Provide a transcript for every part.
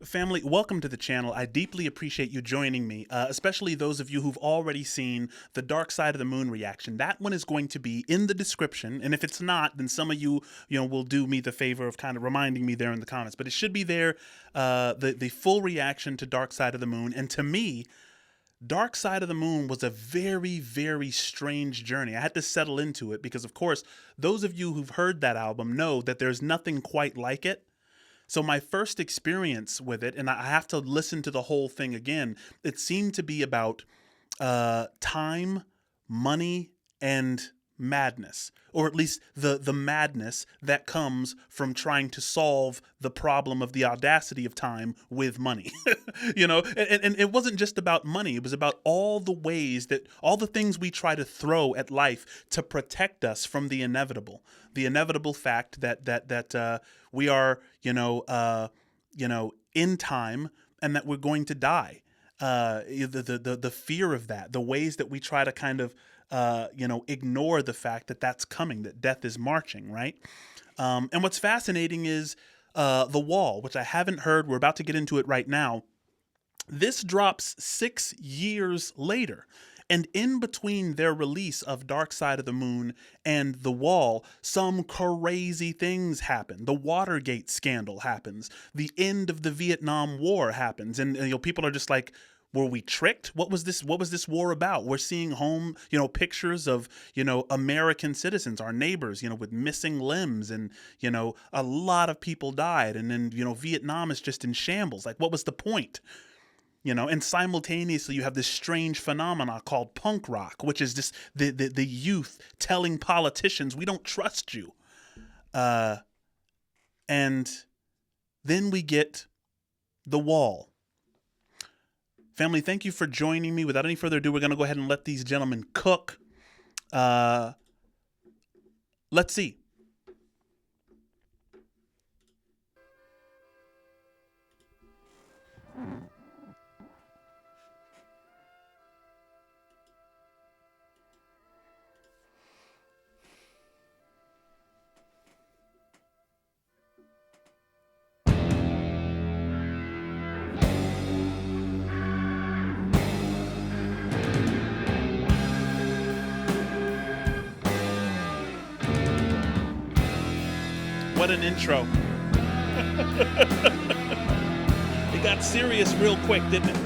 Family, welcome to the channel. I deeply appreciate you joining me, especially those of you who've already seen the Dark Side of the Moon reaction. That one is going to be in the description, and if it's not, then some of you, will do me the favor of kind of reminding me there in the comments. But it should be there, the full reaction to Dark Side of the Moon. And to me, Dark Side of the Moon was a very, very strange journey. I had to settle into it because, of course, those of you who've heard that album know that there's nothing quite like it. So my first experience with it, and I have to listen to the whole thing again, it seemed to be about time, money, and madness, or at least the madness that comes from trying to solve the problem of the audacity of time with money. And it wasn't just about money. It was about all the ways that all the things we try to throw at life to protect us from the inevitable fact that we are in time and that we're going to die. The fear of that, the ways that we try to kind of ignore the fact that that's coming, that death is marching, right? And what's fascinating is The Wall, which I haven't heard. We're about to get into it right now. This drops 6 years later. And in between their release of Dark Side of the Moon and The Wall, some crazy things happen. The Watergate scandal happens. The end of the Vietnam War happens. And people are just like, were we tricked? What was this war about? We're seeing pictures of, American citizens, our neighbors, with missing limbs, and, a lot of people died. And then, Vietnam is just in shambles. Like, what was the point? And simultaneously you have this strange phenomena called punk rock, which is just the youth telling politicians, we don't trust you. And then we get The Wall. Family, thank you for joining me. Without any further ado, we're going to go ahead and let these gentlemen cook. Let's see. What an intro. It got serious real quick, didn't it?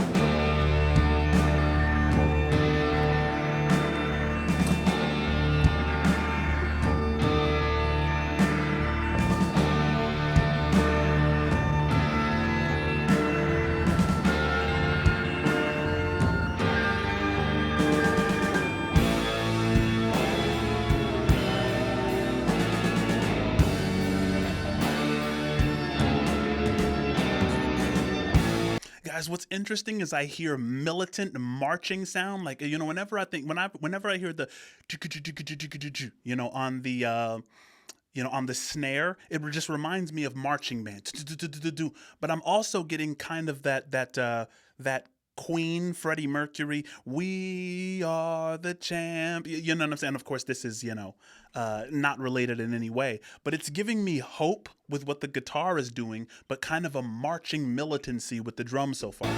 Guys, what's interesting is I hear militant marching sound. Like, whenever I hear the, on the, on the snare, it just reminds me of marching band. But I'm also getting kind of that Queen, Freddie Mercury, we are the champ. You know what I'm saying? Of course, this is, not related in any way, but it's giving me hope with what the guitar is doing, but kind of a marching militancy with the drums so far.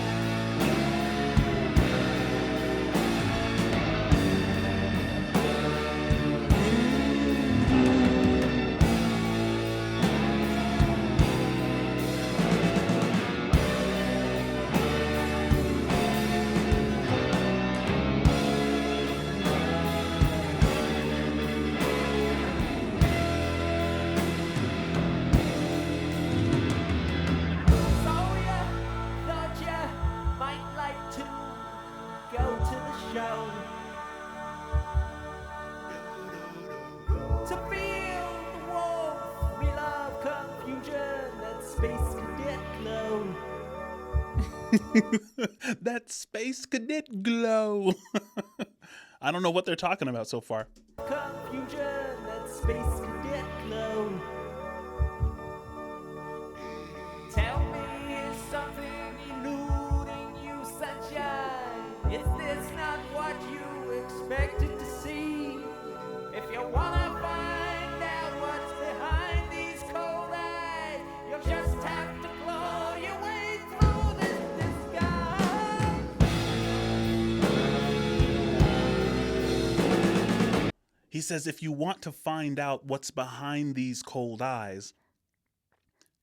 To feel the warmth, we love confusion, that space cadet glow. That space cadet glow. I don't know what they're talking about so far. Confusion, that space cadet glow. Tell me, is something eluding you, sunshine? Is this not what you expected to see? If you wanna find out what's behind these cold eyes, you'll just have to claw your way He says, if you want to find out what's behind these cold eyes,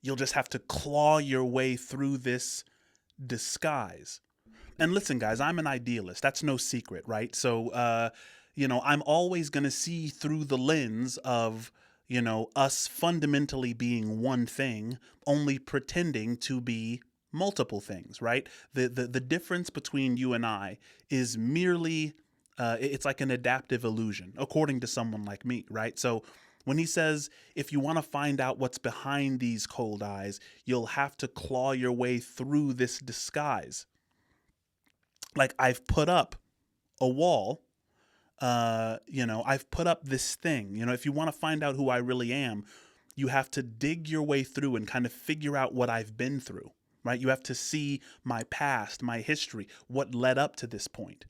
you'll just have to claw your way through this disguise. And listen, guys, I'm an idealist. That's no secret, right? So, I'm always going to see through the lens of, us fundamentally being one thing, only pretending to be multiple things, right? The difference between you and I is merely, it's like an adaptive illusion, according to someone like me, right? So when he says, if you want to find out what's behind these cold eyes, you'll have to claw your way through this disguise. Like, I've put up a wall, I've put up this thing. If you want to find out who I really am, you have to dig your way through and kind of figure out what I've been through, right? You have to see my past, my history, what led up to this point.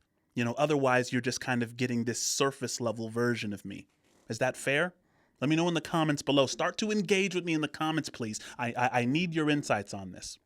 Otherwise you're just kind of getting this surface level version of me. Is that fair? Let me know in the comments below. Start to engage with me in the comments, please. I need your insights on this.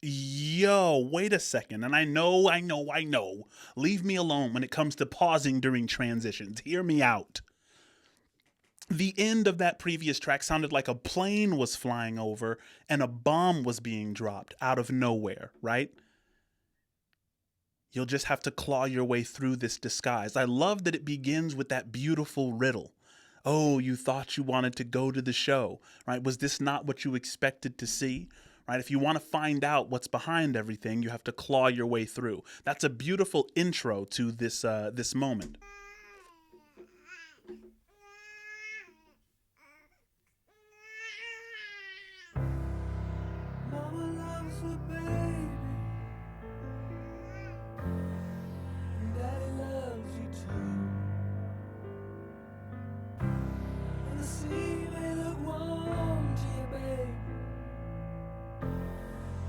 Yo, wait a second. And I know. Leave me alone when it comes to pausing during transitions. Hear me out. The end of that previous track sounded like a plane was flying over and a bomb was being dropped out of nowhere, right? You'll just have to claw your way through this disguise. I love that it begins with that beautiful riddle. Oh, you thought you wanted to go to the show, right? Was this not what you expected to see? Right? If you want to find out what's behind everything, you have to claw your way through. That's a beautiful intro to this moment. Mama loves her baby, and Daddy loves you too. And the sea may look warm to you, baby.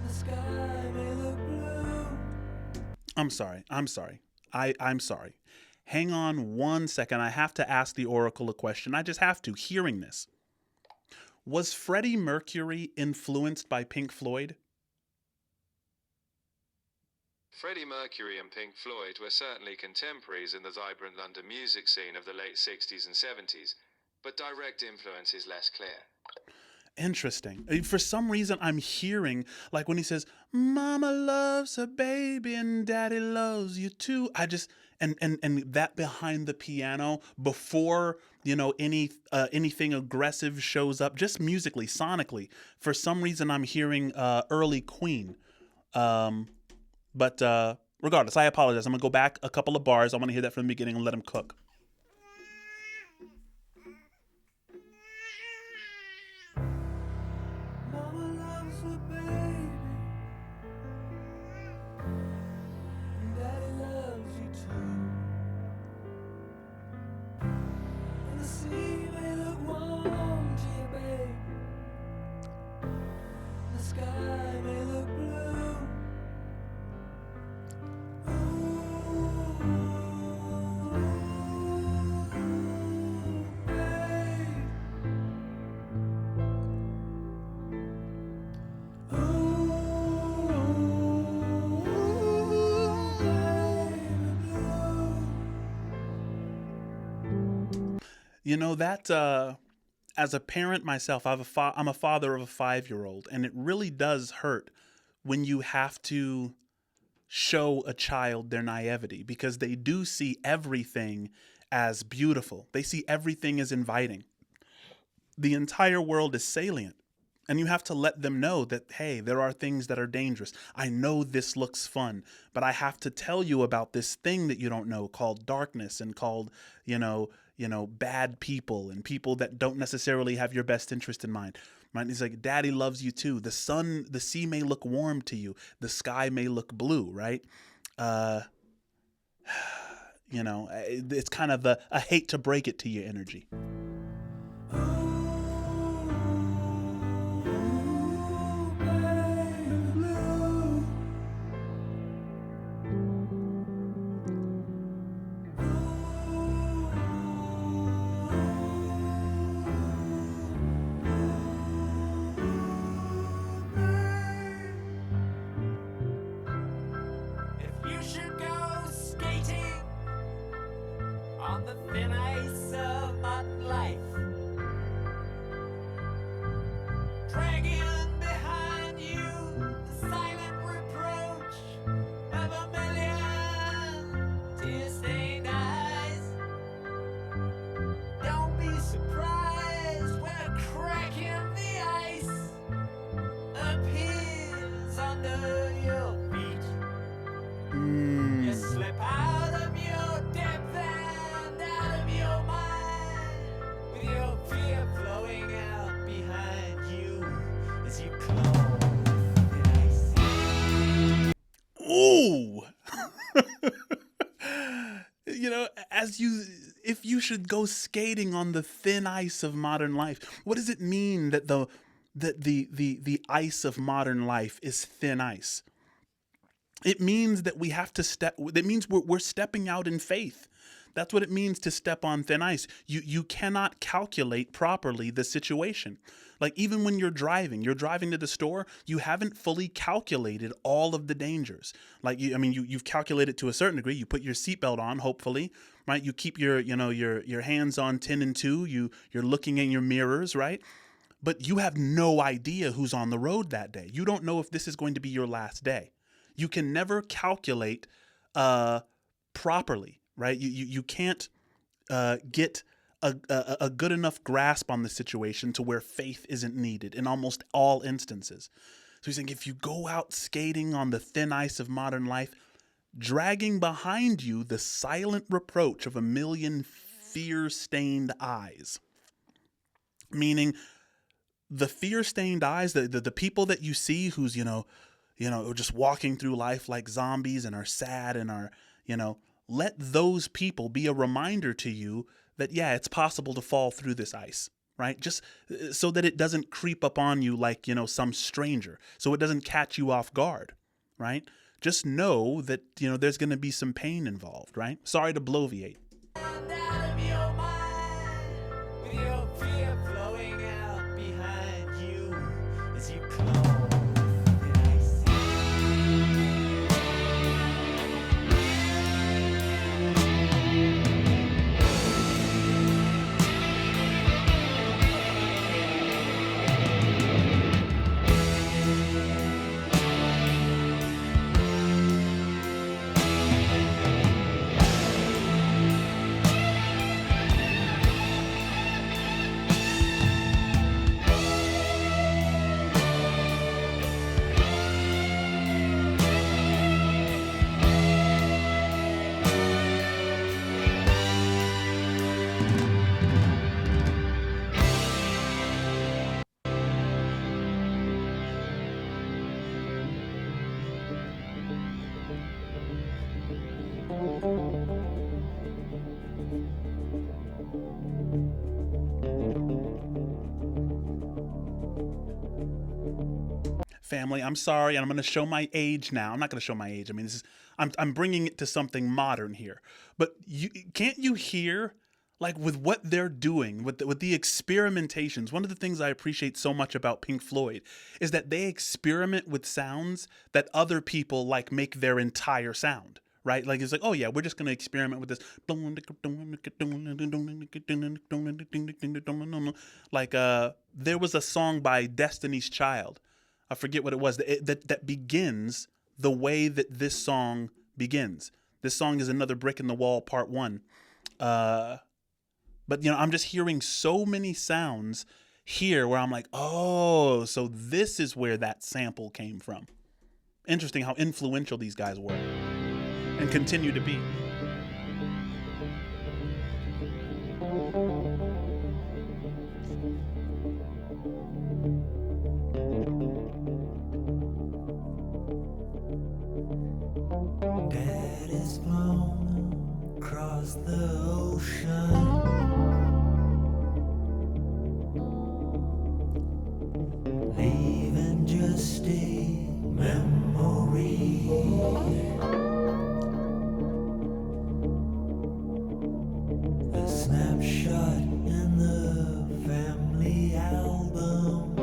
The sky may look blue. I'm sorry. I'm sorry. Hang on one second. I have to ask the Oracle a question. I just have to, hearing this. Was Freddie Mercury influenced by Pink Floyd? Freddie Mercury and Pink Floyd were certainly contemporaries in the vibrant London music scene of the late 60s and 70s, but direct influence is less clear. Interesting. For some reason, I'm hearing, like when he says, Mama loves her baby and Daddy loves you too. I just, and that behind the piano before, anything aggressive shows up, just musically, sonically, for some reason, I'm hearing early Queen. But regardless, I apologize. I'm going to go back a couple of bars. I want to hear that from the beginning and let him cook. That as a parent myself, I'm a father of a 5-year-old, and it really does hurt when you have to show a child their naivety, because they do see everything as beautiful. They see everything as inviting. The entire world is salient. And you have to let them know that, hey, there are things that are dangerous. I know this looks fun, but I have to tell you about this thing that you don't know called darkness, and called, bad people, and people that don't necessarily have your best interest in mind. Right? He's like, Daddy loves you too. The sea may look warm to you. The sky may look blue, right? It's kind of a hate to break it to you energy. You should go skating on the thin ice of modern life, dragging behind you the silent reproach of a million tear-stained eyes. Don't be surprised when a crack in the ice appears under your feet. You slip out of your depth and out of your mind, with your fear flowing out behind you as you close the ice. Ooh! If you should go skating on the thin ice of modern life, what does it mean that the ice of modern life is thin ice? It means that we have to that means we're stepping out in faith. That's what it means to step on thin ice. You cannot calculate properly the situation. Like, even when you're driving to the store, you haven't fully calculated all of the dangers. Like, you've calculated to a certain degree. You put your seatbelt on, hopefully, right? You keep your hands on 10 and 2. You're looking in your mirrors, right? But you have no idea who's on the road that day. You don't know if this is going to be your last day. You can never calculate properly, right? You can't get a good enough grasp on the situation to where faith isn't needed in almost all instances. So he's saying, if you go out skating on the thin ice of modern life, dragging behind you the silent reproach of a million fear-stained eyes, meaning the fear-stained eyes, the people that you see who's, just walking through life like zombies and are sad and are, let those people be a reminder to you that, yeah, it's possible to fall through this ice, right? Just so that it doesn't creep up on you like, some stranger, so it doesn't catch you off guard, right? Just know that, there's going to be some pain involved, right? Sorry to bloviate. And out of your mind, with your fear flowing out behind you as you close. Family, I'm sorry, and I'm going to show my age now. I'm not going to show my age. I'm bringing it to something modern here. But can't you hear, like, with what they're doing, with the experimentations? One of the things I appreciate so much about Pink Floyd is that they experiment with sounds that other people, like, make their entire sound. Right? Like, it's like, oh yeah, we're just going to experiment with this. Like, there was a song by Destiny's Child. I forget what it was, that begins the way that this song begins. This song is Another Brick in the Wall, part 1. But, I'm just hearing so many sounds here where I'm like, oh, so this is where that sample came from. Interesting how influential these guys were and continue to be. Dad is flown across the ocean, leaving just a memory. A snapshot in the family album.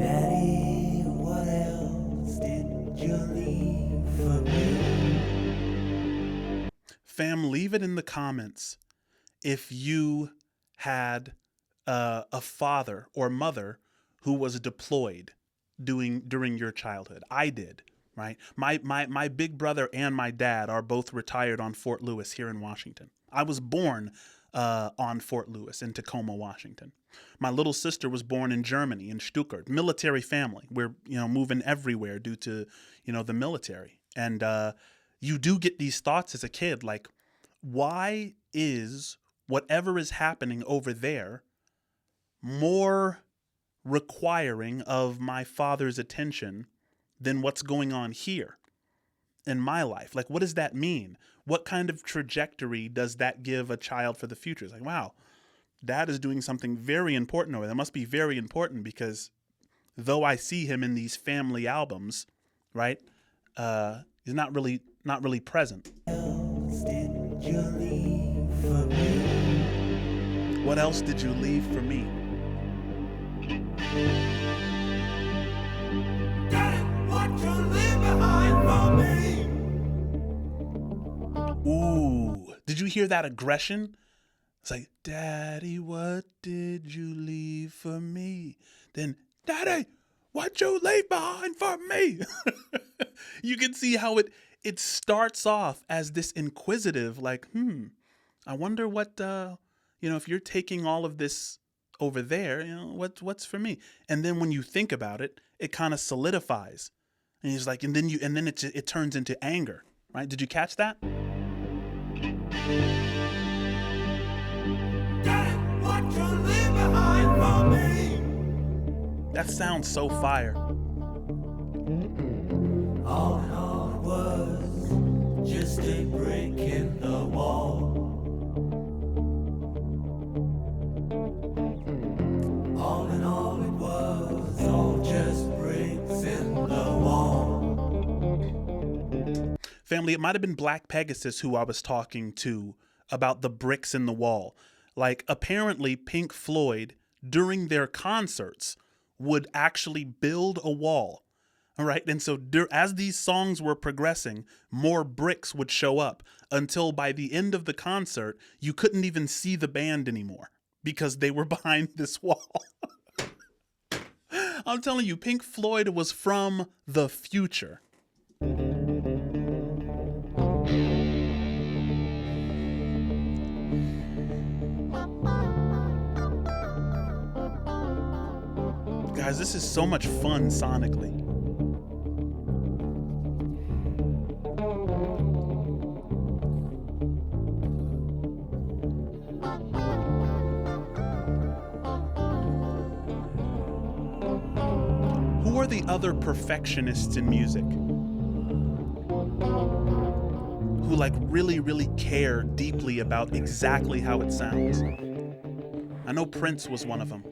Daddy, what else did you leave for me? Fam, leave it in the comments if you had a father or mother who was deployed during your childhood. I did, right? My big brother and my dad are both retired on Fort Lewis here in Washington. I was born on Fort Lewis in Tacoma, Washington. My little sister was born in Germany, in Stuttgart. Military family. We're moving everywhere due to the military. And you do get these thoughts as a kid, like, why is whatever is happening over there more requiring of my father's attention than what's going on here in my life? Like, what does that mean? What kind of trajectory does that give a child for the future? It's like, wow, Dad is doing something very important over there. That must be very important because though I see him in these family albums, right, he's not really present. What else did you leave for me? What you leave behind for me? Ooh, did you hear that aggression? It's like, Daddy, what did you leave for me? Then, Daddy, what you leave behind for me? You can see how it starts off as this inquisitive, like, I wonder what, if you're taking all of this over there, what's for me? And then when you think about it, it kind of solidifies. And he's like, and then it turns into anger, right? Did you catch that? What you leave behind for me? That sounds so fire. All in all it was just a brick in the wall. All in all it was all just bricks in the wall. Family, it might have been Black Pegasus who I was talking to about the bricks in the wall. Like, apparently Pink Floyd, during their concerts, would actually build a wall. All right. And so as these songs were progressing, more bricks would show up until by the end of the concert, you couldn't even see the band anymore because they were behind this wall. I'm telling you, Pink Floyd was from the future. Guys, this is so much fun sonically. Who are the other perfectionists in music? Who really, really care deeply about exactly how it sounds? I know Prince was one of them.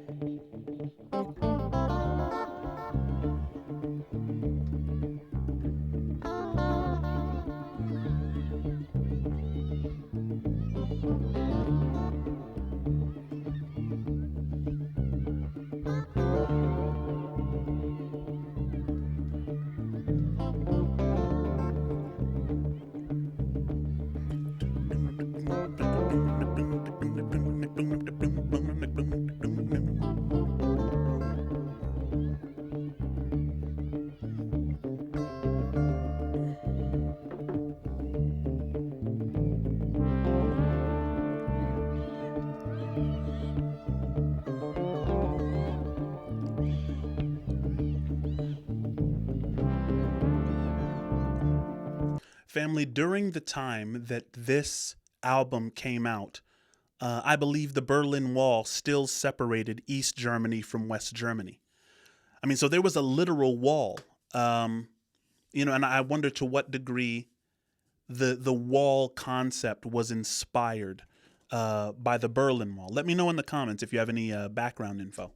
Family, during the time that this album came out, I believe the Berlin Wall still separated East Germany from West Germany. I mean, so there was a literal wall, and I wonder to what degree the wall concept was inspired by the Berlin Wall. Let me know in the comments if you have any background info.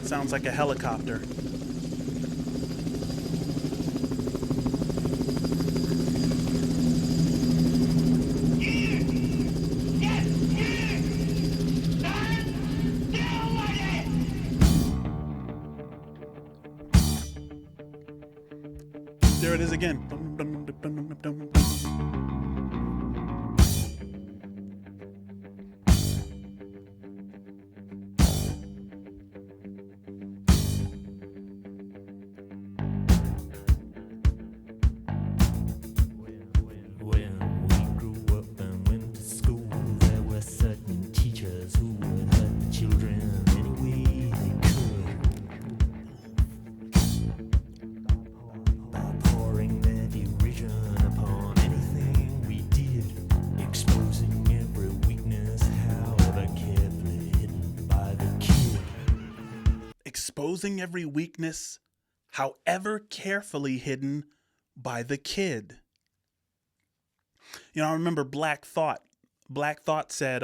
Sounds like a helicopter. There it is again. Exposing every weakness, however carefully hidden by the kid. I remember Black Thought. Black Thought said,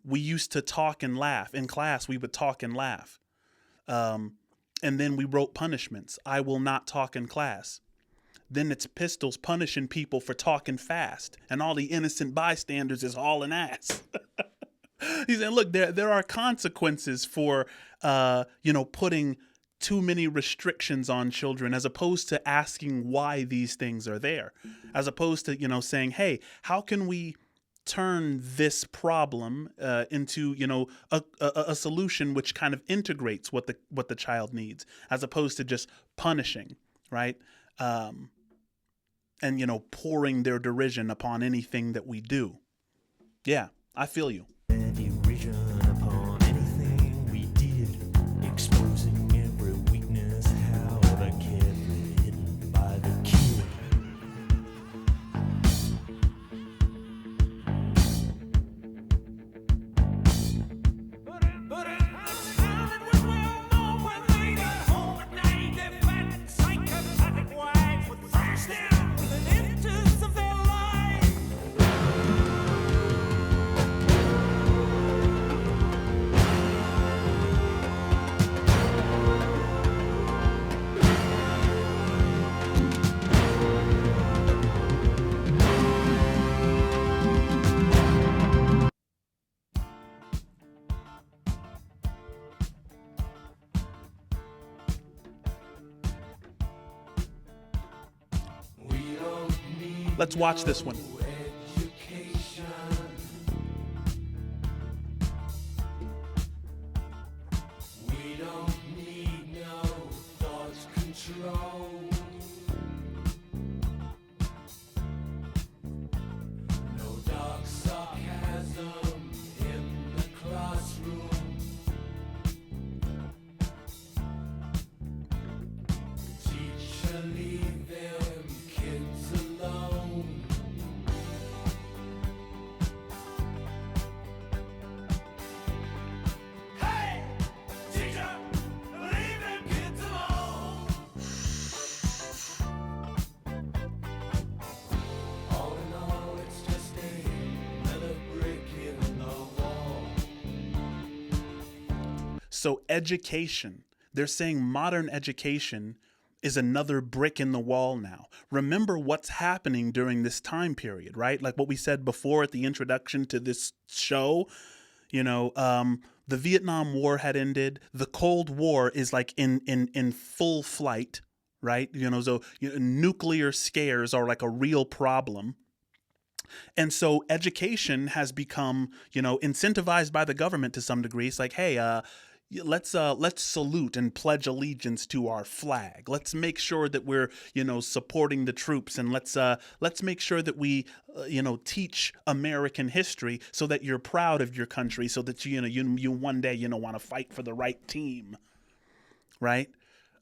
we used to talk and laugh. In class, we would talk and laugh. And then we wrote punishments. I will not talk in class. Then it's pistols punishing people for talking fast. And all the innocent bystanders is hauling ass. He said, look, there are consequences for, putting too many restrictions on children, as opposed to asking why these things are there, as opposed to, saying, hey, how can we turn this problem into, a solution which kind of integrates what the child needs, as opposed to just punishing, right? And, pouring their derision upon anything that we do. Yeah, I feel you. Upon anything we did, exposing every weakness, however carefully hidden by the kid. But it was well known when they got home at night, their fat, psychopathic wives would thrash them with an interest of their lives. Let's watch this one. Education. We don't need no thought control. No dark sarcasm in the classroom. Teacher, leave them kids alone. Hey, teacher, leave them kids alone. All in all, it's just another brick in the wall. So education, they're saying modern education is another brick in the wall now. Remember what's happening during this time period, right? Like what we said before at the introduction to this show, The Vietnam War had ended. The Cold War is like in full flight, right? So nuclear scares are like a real problem. And so education has become, incentivized by the government to some degree. It's like, hey, let's salute and pledge allegiance to our flag. Let's make sure that we're, supporting the troops, and let's make sure that we, teach American history so that you're proud of your country, so that you one day, want to fight for the right team, right?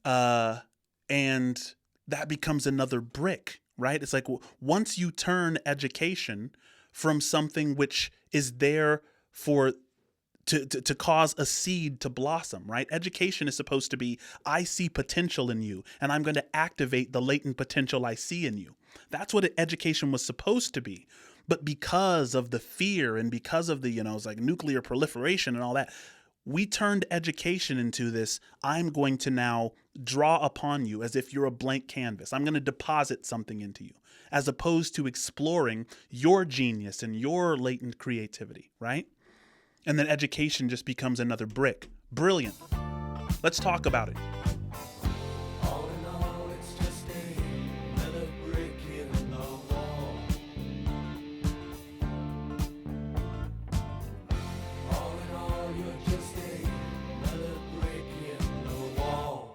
And that becomes another brick. Right? It's like once you turn education from something which is there for to cause a seed to blossom, right? Education is supposed to be, I see potential in you, and I'm going to activate the latent potential I see in you. That's what education was supposed to be. But because of the fear and because of the, it's like nuclear proliferation and all that, we turned education into this, I'm going to now draw upon you as if you're a blank canvas. I'm going to deposit something into you, as opposed to exploring your genius and your latent creativity, right? And then education just becomes another brick. Brilliant. Let's talk about it. All in all, it's just another brick in the wall. All in all, you're just another brick in the wall.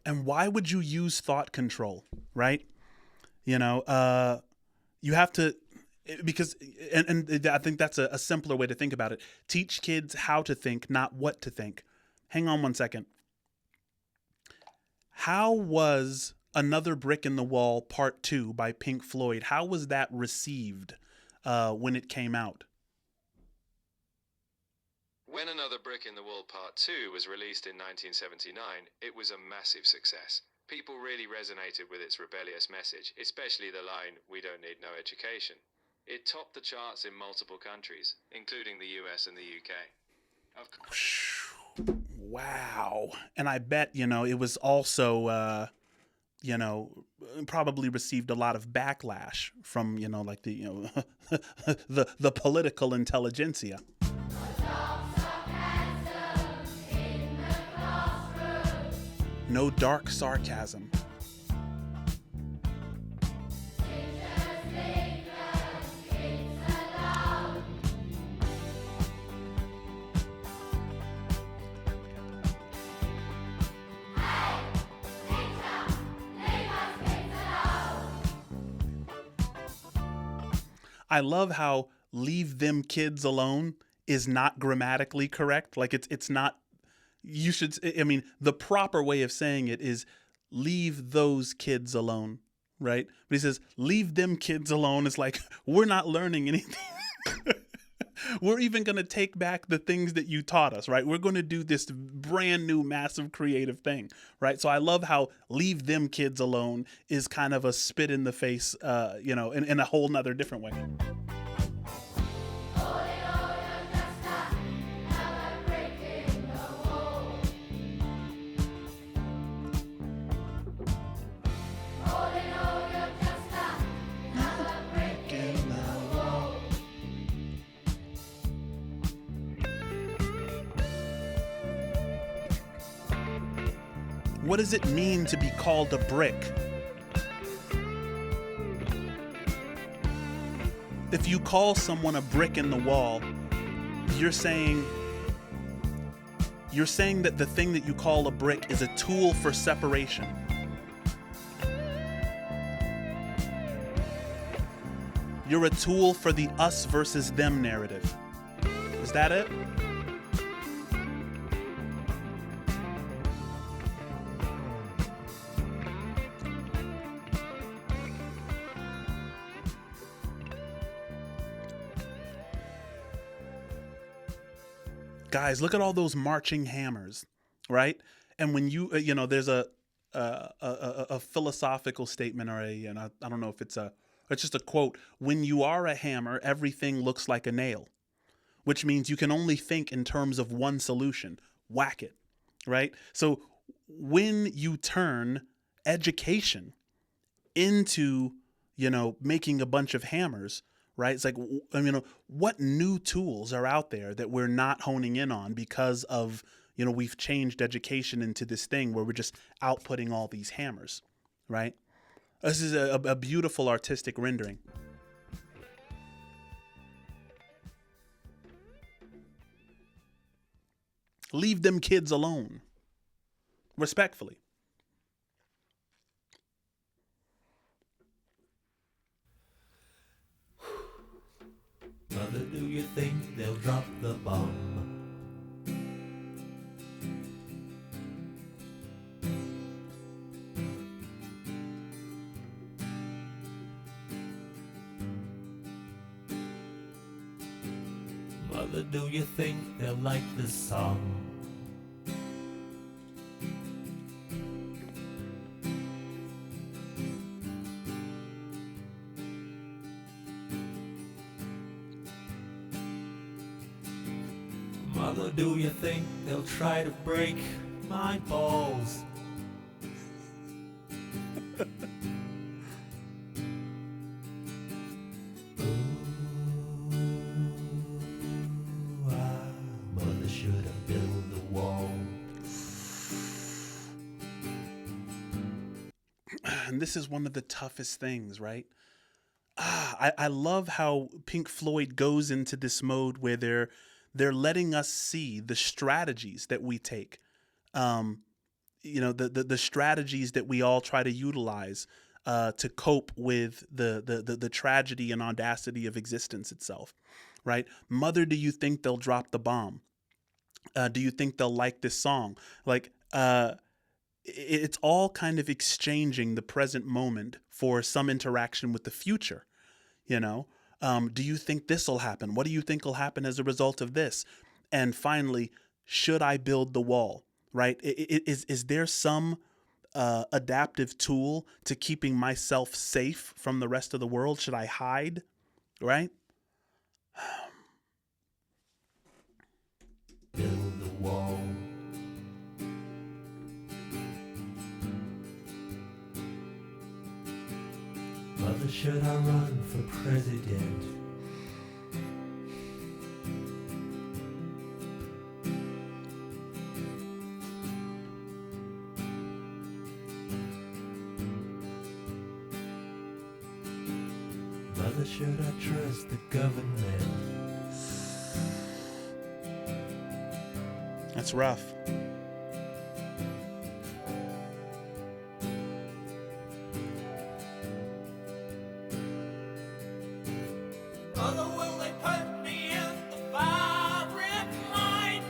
And why would you use thought control, right? You have to, because, and I think that's a simpler way to think about it. Teach kids how to think, not what to think. Hang on one second. How was Another Brick in the Wall Part 2 by Pink Floyd, how was that received when it came out? When Another Brick in the Wall Part 2 was released in 1979, it was a massive success. People really resonated with its rebellious message, especially the line, "We don't need no education." It topped the charts in multiple countries, including the US and the UK. Wow. And I bet, it was also, probably received a lot of backlash from, like the, the political intelligentsia. No dark sarcasm. I love how "leave them kids alone" is not grammatically correct. Like it's not. You should, the proper way of saying it is "leave those kids alone," right? But he says, "leave them kids alone." It's like, we're not learning anything. We're even going to take back the things that you taught us, right? We're going to do this brand new, massive, creative thing, right? So I love how "leave them kids alone" is kind of a spit in the face, in a whole nother different way. What does it mean to be called a brick? If you call someone a brick in the wall, you're saying that the thing that you call a brick is a tool for separation. You're a tool for the us versus them narrative. Is that it? Guys, look at all those marching hammers, right? And when you, there's a a philosophical statement, or I don't know if it's just a quote. When you are a hammer, everything looks like a nail, which means you can only think in terms of one solution: whack it, right? So when you turn education into, making a bunch of hammers, right? It's like, what new tools are out there that we're not honing in on because of, we've changed education into this thing where we're just outputting all these hammers, right? This is a beautiful artistic rendering. Leave them kids alone. Respectfully. Mother, do you think they'll drop the bomb? Mother, do you think they'll like this song? Mother, do you think they'll try to break my balls? Mother should have built the wall. And this is one of the toughest things, right? I love how Pink Floyd goes into this mode where they're letting us see the strategies that we take, the strategies that we all try to utilize to cope with the tragedy and audacity of existence itself, right? Mother, do you think they'll drop the bomb? Do you think they'll like this song? Like, it's all kind of exchanging the present moment for some interaction with the future, Do you think this will happen? What do you think will happen as a result of this? And finally, should I build the wall, right? Is there some adaptive tool to keeping myself safe from the rest of the world? Should I hide, right? Build the wall. Mother, should I run for president? Mother, should I trust the government? That's rough. Mother, will they put me in the firing line?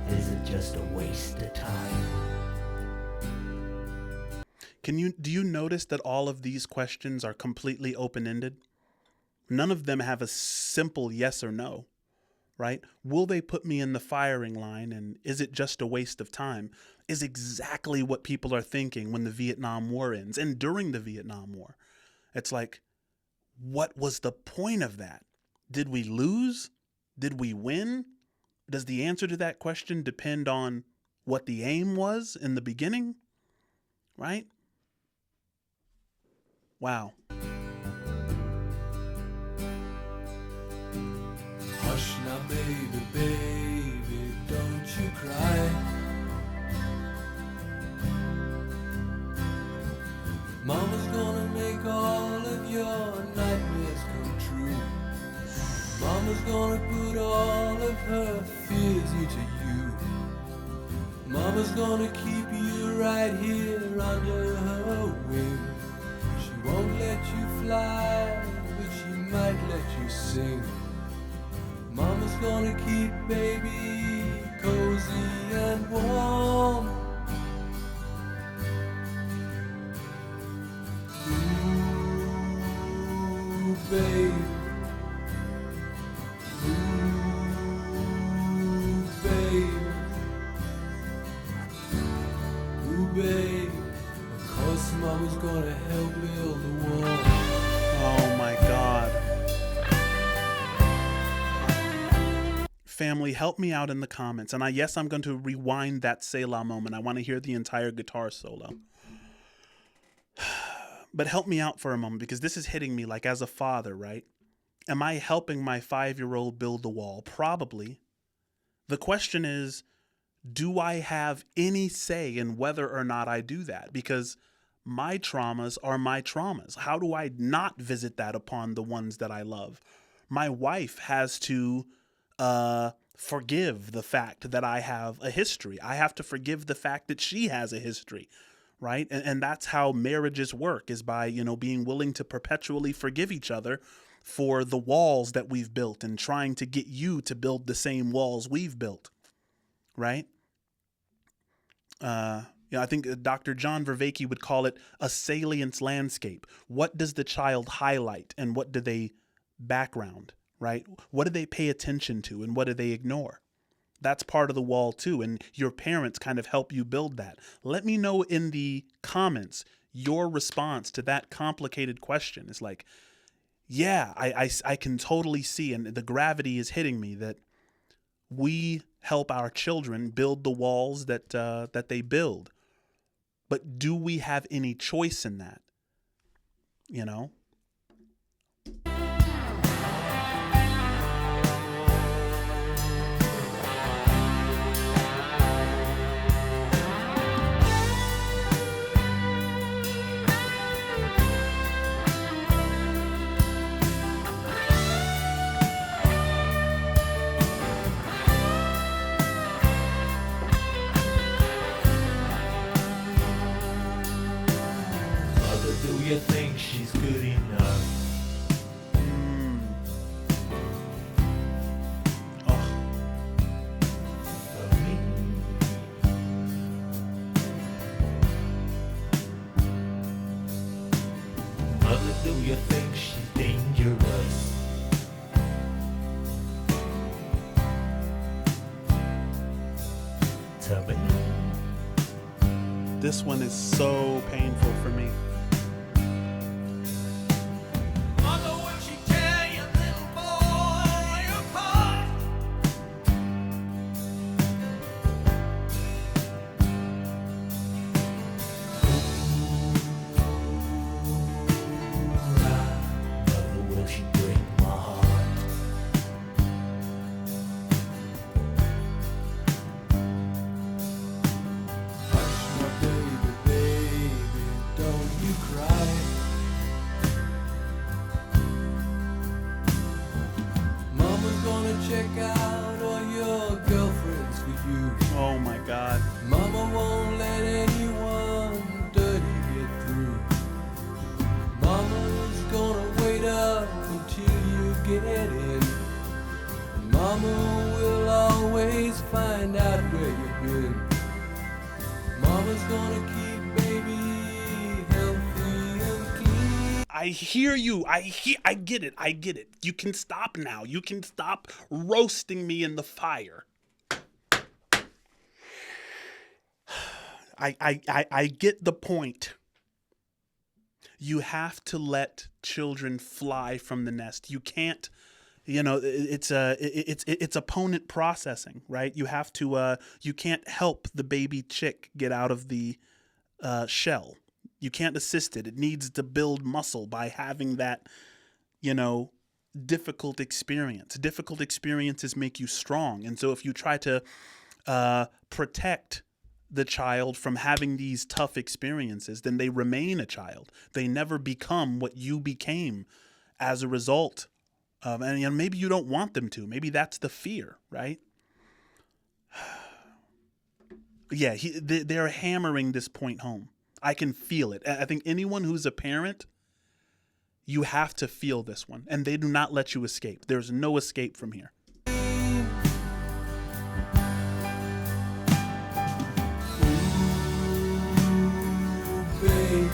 Is it just a waste of time? Do you notice that all of these questions are completely open-ended? None of them have a simple yes or no, right? Will they put me in the firing line, and is it just a waste of time? Is exactly what people are thinking when the Vietnam War ends and during the Vietnam War. It's like, what was the point of that? Did we lose? Did we win? Does the answer to that question depend on what the aim was in the beginning? Right? Wow. Hush now, baby, baby, don't you cry. Mama's gonna make all of your nightmares come true. Mama's gonna put all of her fears into you. Mama's gonna keep you right here under her wing. She won't let you fly, but she might let you sing. Mama's gonna keep baby cozy and warm. Ooh, babe. Ooh, babe. Of course, mama's gonna help build the wall. Oh my God. Family, help me out in the comments. And yes, I'm going to rewind that Selah moment. I want to hear the entire guitar solo. But help me out for a moment, because this is hitting me like as a father, right? Am I helping my 5-year-old build the wall? Probably. The question is, do I have any say in whether or not I do that? Because my traumas are my traumas. How do I not visit that upon the ones that I love? My wife has to forgive the fact that I have a history. I have to forgive the fact that she has a history, right? And that's how marriages work, is by, being willing to perpetually forgive each other for the walls that we've built and trying to get you to build the same walls we've built, right? I think Dr. John Vervaeke would call it a salience landscape. What does the child highlight and what do they background, right? What do they pay attention to and what do they ignore? That's part of the wall too, and your parents kind of help you build that. Let me know in the comments your response to that complicated question. It's like, yeah, I can totally see, and the gravity is hitting me, that we help our children build the walls that they build. But do we have any choice in that? Mother, do you think she's good enough? For me? Mother, do you think she's dangerous? Tell me. This one is so painful for me. Mother, when she tear your little boy apart. Mother, will she break my heart? Hush, my baby, baby, don't you cry. Mama's gonna check out all your girlfriends for you. Oh my God. Mama won't let anyone dirty get through. Mama's gonna wait up until you get in. Mama will always find out where you've been. Mama's gonna keep baby healthy and clean. I hear you. I get it. I get it. You can stop now. You can stop roasting me in the fire. I get the point. You have to let children fly from the nest. You can't, it's opponent processing, right? You have to, you can't help the baby chick get out of the shell. You can't assist it. It needs to build muscle by having that, difficult experience. Difficult experiences make you strong. And so if you try to protect the child from having these tough experiences, then they remain a child. They never become what you became as a result of, and maybe you don't want them to. Maybe that's the fear, right? Yeah, they're hammering this point home. I can feel it. I think anyone who's a parent, you have to feel this one, and they do not let you escape. There's no escape from here. Baby,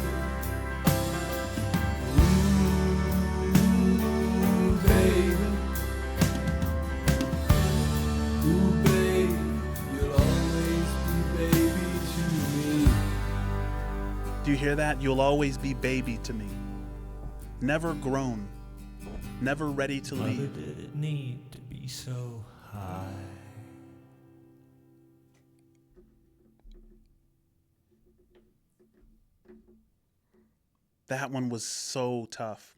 ooh, Do you hear that? You'll always be baby to me. Never grown. Never ready to Mother, leave. did it need to be so high? That one was so tough.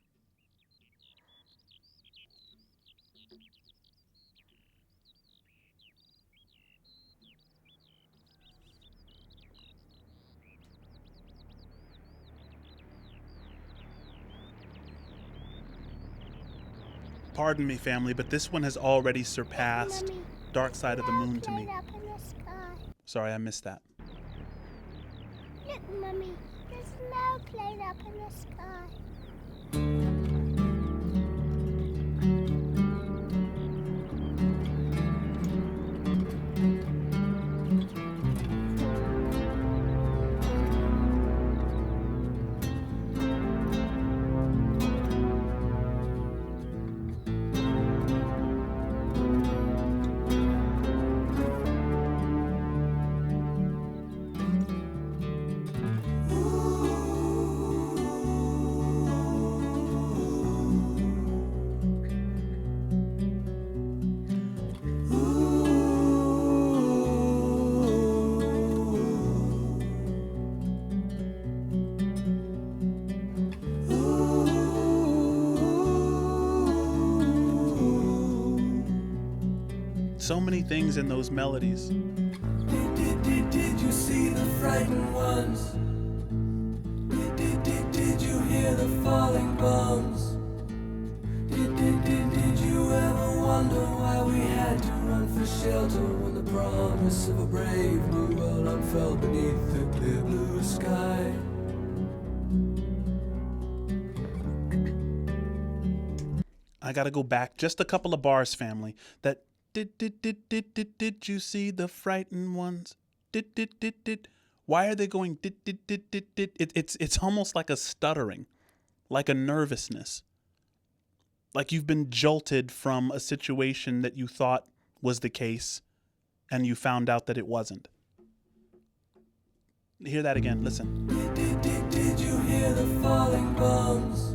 Pardon me, family, but this one has already surpassed Mommy, Dark Side of the Moon to plane me. up in the sky. Sorry, I missed that. Look, Mummy, there's no plane up in the sky. So many things in those melodies. Did you see the frightened ones? Did you hear the falling bombs? Did you ever wonder why we had to run for shelter when the promise of a brave new world unfurled beneath the clear blue sky? I gotta go back just a couple of bars, family. That did you see the frightened ones? Did. Why are they going did? It's almost like a stuttering, like a nervousness. Like you've been jolted from a situation that you thought was the case, and you found out that it wasn't. Hear that again, listen. Did you hear the falling bombs?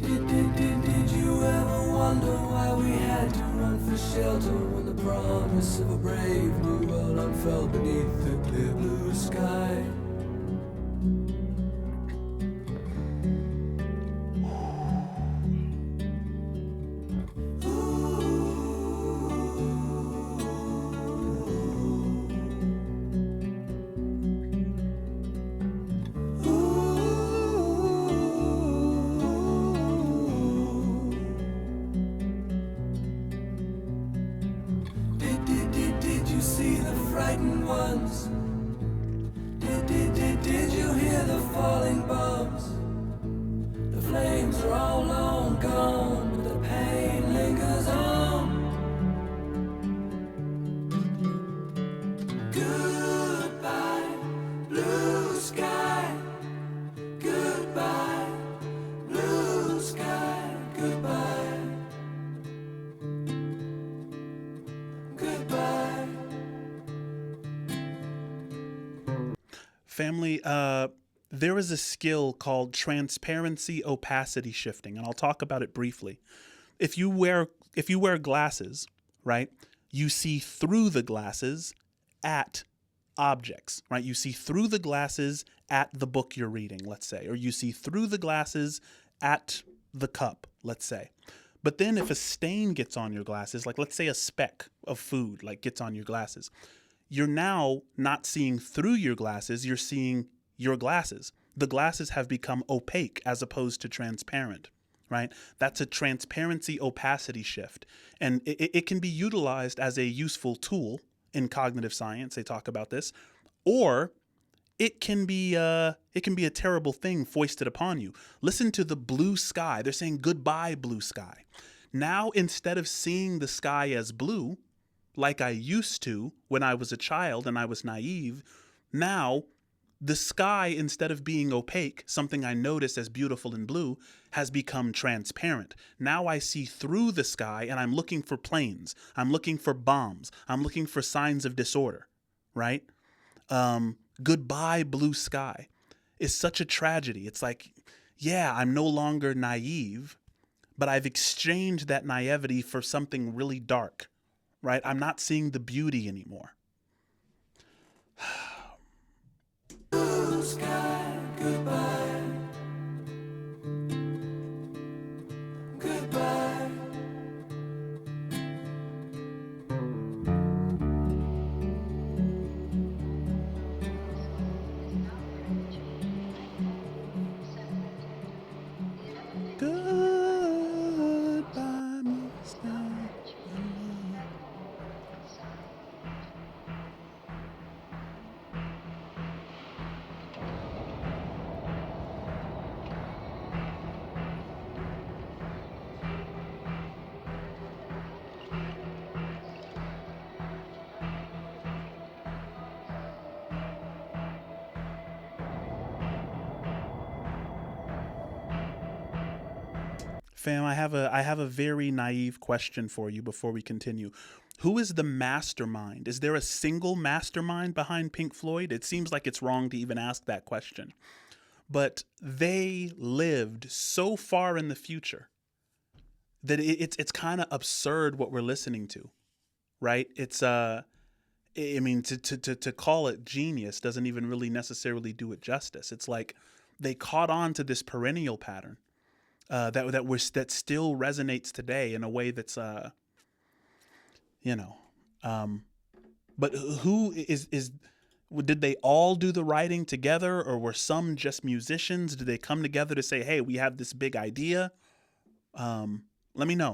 Did you ever wonder why we had to run for shelter when the promise of a brave new world unfurled beneath the clear blue sky? Did you see the frightened ones? Did you hear the falling bombs? The flames are all long gone, but the pain lingers on. Goodbye, blue sky. Goodbye, blue sky. Goodbye. Goodbye. Family, there is a skill called transparency opacity shifting, and I'll talk about it briefly. If you wear glasses, right, you see through the glasses at objects, right? You see through the glasses at the book you're reading, let's say, or you see through the glasses at the cup, let's say. But then if a stain gets on your glasses, like let's say a speck of food like gets on your glasses, you're now not seeing through your glasses, you're seeing your glasses. The glasses have become opaque as opposed to transparent, right? That's a transparency opacity shift. And it can be utilized as a useful tool in cognitive science. They talk about this. Or it can be a terrible thing foisted upon you. Listen to the blue sky. They're saying goodbye, blue sky. Now, instead of seeing the sky as blue, like I used to when I was a child and I was naive, now the sky, instead of being opaque, something I noticed as beautiful and blue, has become transparent. Now I see through the sky and I'm looking for planes. I'm looking for bombs. I'm looking for signs of disorder, right? Goodbye, blue sky. is such a tragedy. It's like, yeah, I'm no longer naive, but I've exchanged that naivety for something really dark, right? I'm not seeing the beauty anymore. Sky, goodbye. Goodbye. Goodbye, Mr. Fam, I have a very naive question for you before we continue. Who is the mastermind? Is there a single mastermind behind Pink Floyd? It seems like it's wrong to even ask that question. But they lived so far in the future that it's kind of absurd what we're listening to, right? It's I mean, to call it genius doesn't even really necessarily do it justice. It's like they caught on to this perennial pattern that still resonates today in a way that's but who is did they all do the writing together, or were some just musicians? Did they come together to say, hey, we have this big idea? Let me know.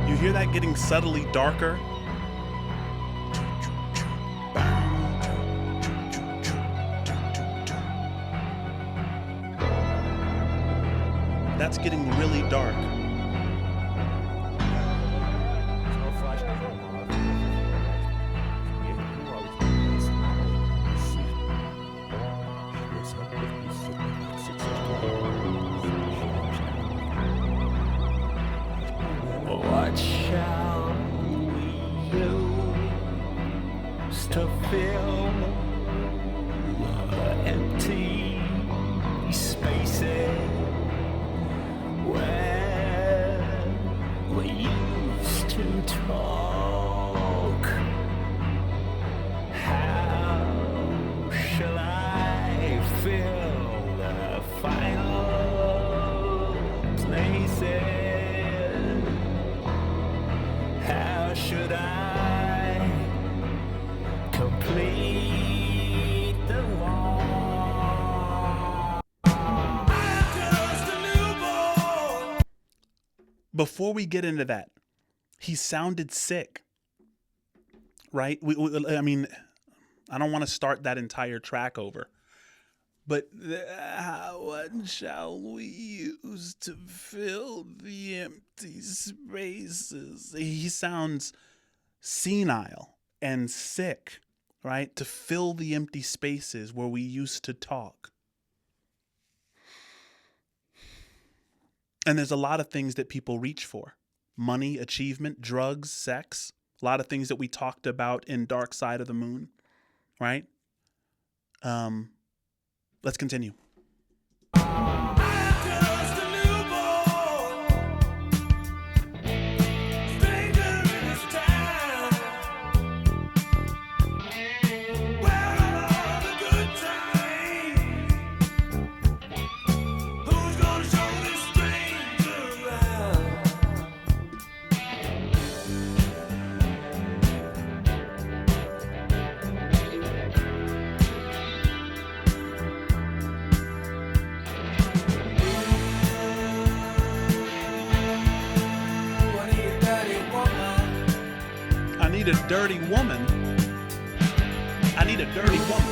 You hear that getting subtly darker? That's getting really dark. What shall we use to fill the empty spaces where we used to talk? How shall I fill the final places? How should I complete the wall? I'm just a newborn. Before we get into that, he sounded sick, right? I mean, I don't want to start that entire track over, but what shall we use to fill the empty spaces? He sounds senile and sick, right? To fill the empty spaces where we used to talk. And there's a lot of things that people reach for: money, achievement, drugs, sex. A lot of things that we talked about in Dark Side of the Moon, right? Let's continue. I'm just a newborn, stranger in this town. Where are all the good times? Who's gonna show this stranger around? I need a dirty woman. I need a dirty woman.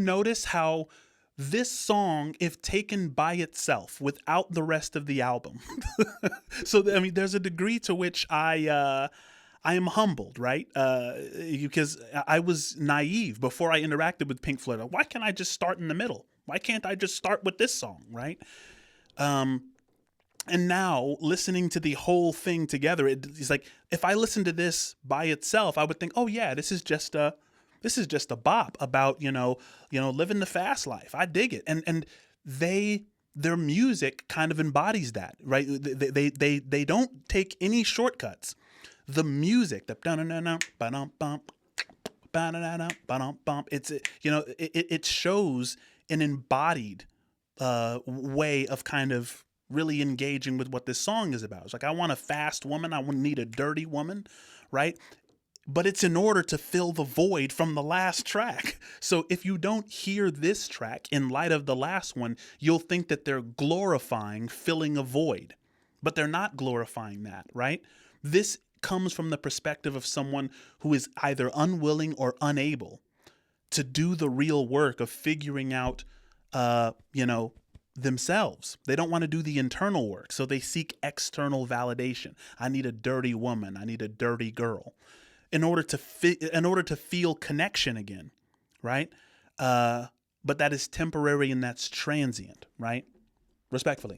notice how this song, if taken by itself without the rest of the album, so I mean, there's a degree to which I am humbled, right? Because I was naive before I interacted with Pink Floyd. Why can't I just start in the middle? Why can't I just start with this song, right? And now listening to the whole thing together, it's like if I listened to this by itself, I would think, oh yeah, this is just a bop about living the fast life. I dig it, and their music kind of embodies that, right? They don't take any shortcuts. The music, the it shows an embodied way of kind of really engaging with what this song is about. It's like, I want a fast woman, I need a dirty woman, right? But it's in order to fill the void from the last track. So if you don't hear this track in light of the last one, you'll think that they're glorifying filling a void. But they're not glorifying that, right? This comes from the perspective of someone who is either unwilling or unable to do the real work of figuring out, themselves. They don't want to do the internal work, so they seek external validation. I need a dirty woman. I need a dirty girl, in order to feel connection again, right? But that is temporary and that's transient, right? Respectfully.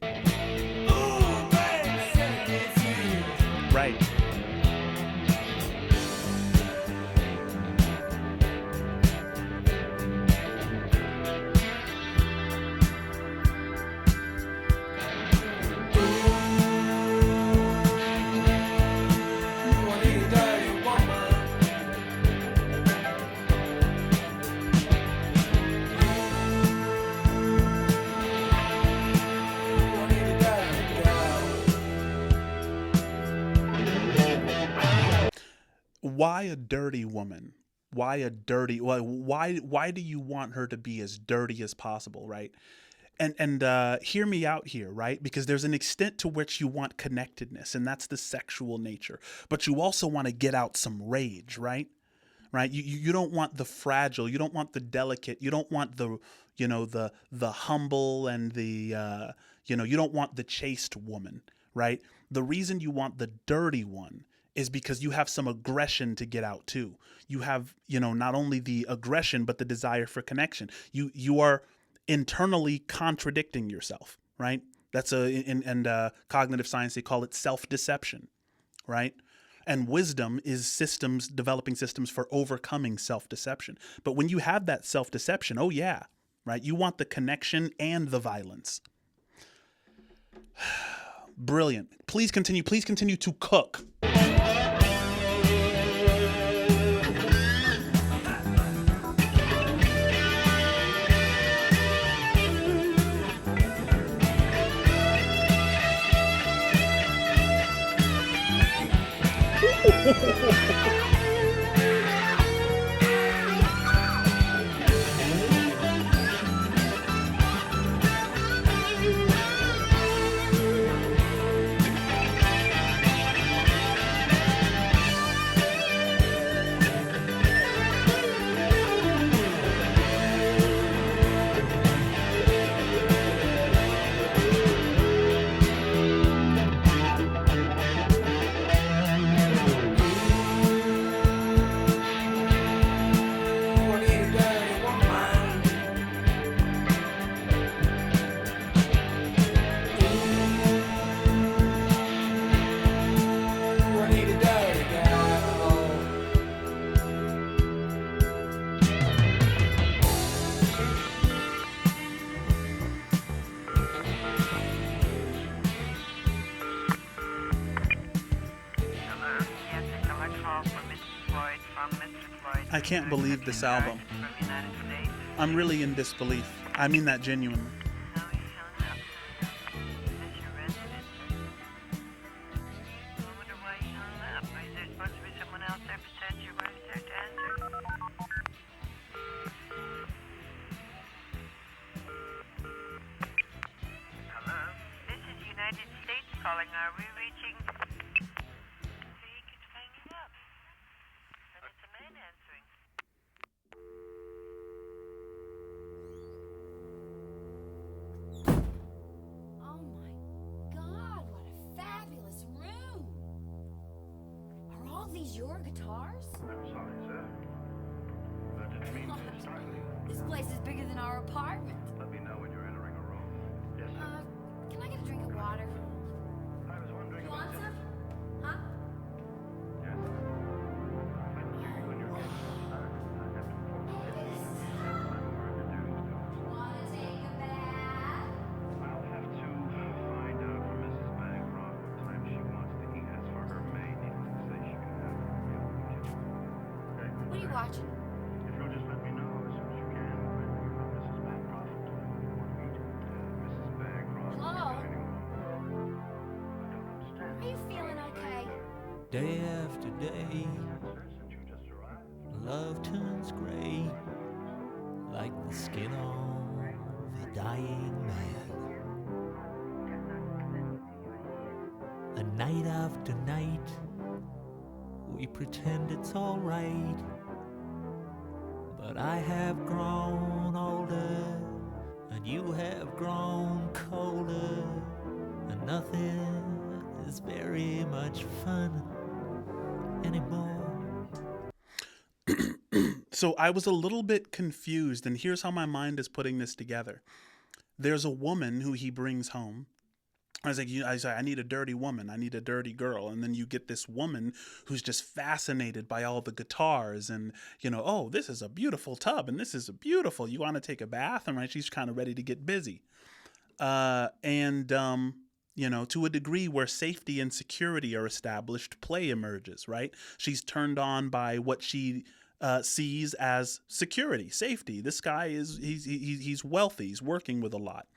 Right. Why a dirty woman? Why a dirty? Why do you want her to be as dirty as possible, right? And hear me out here, right? Because there's an extent to which you want connectedness, and that's the sexual nature. But you also want to get out some rage, right? Right? You don't want the fragile. You don't want the delicate. You don't want the humble and the you don't want the chaste woman, right? The reason you want the dirty one is because you have some aggression to get out too. You have, not only the aggression, but the desire for connection. You are internally contradicting yourself, right? That's in cognitive science, they call it self-deception, right? And wisdom is developing systems for overcoming self-deception. But when you have that self-deception, oh yeah, right? You want the connection and the violence. Brilliant. Please continue to cook. I can't believe this album. I'm really in disbelief. I mean that genuinely. Calling, are we reaching? So he keeps hanging up. And it's a man answering. these your guitars? I'm sorry, sir. I didn't mean to startle you. This place is bigger than our apartment. Let me know when you're entering a room. Yes, sir. Can I get a drink of water? I was wondering You about want this. some? Huh? Yes. I'm here when you're getting outside. I have to inform you. I'm hard to do. Wanna take a bath? I'll have to find out from Mrs. Bancroft what time she wants to eat. As for her maid, needless to say, she can have her meal in the kitchen. Okay? What are you watching? If you'll just let me know as soon as you can when Mrs. Bancroft want to meet. Mrs. Bancroft. Hello? I don't understand. Are you feeling okay? Day after day, Sir, since you just arrived. love turns gray, like the skin of a dying man. And night after night, we pretend it's alright. But I have grown older, and you have grown colder, and nothing is very much fun anymore. So I was a little bit confused, and here's how my mind is putting this together. There's a woman who he brings home. I was like, I need a dirty woman. I need a dirty girl. And then you get this woman who's just fascinated by all the guitars and, oh, this is a beautiful tub and this is a beautiful, you want to take a bath? And right, she's kind of ready to get busy. To a degree where safety and security are established, play emerges, right? She's turned on by what she sees as security, safety. This guy he's wealthy. He's working with a lot.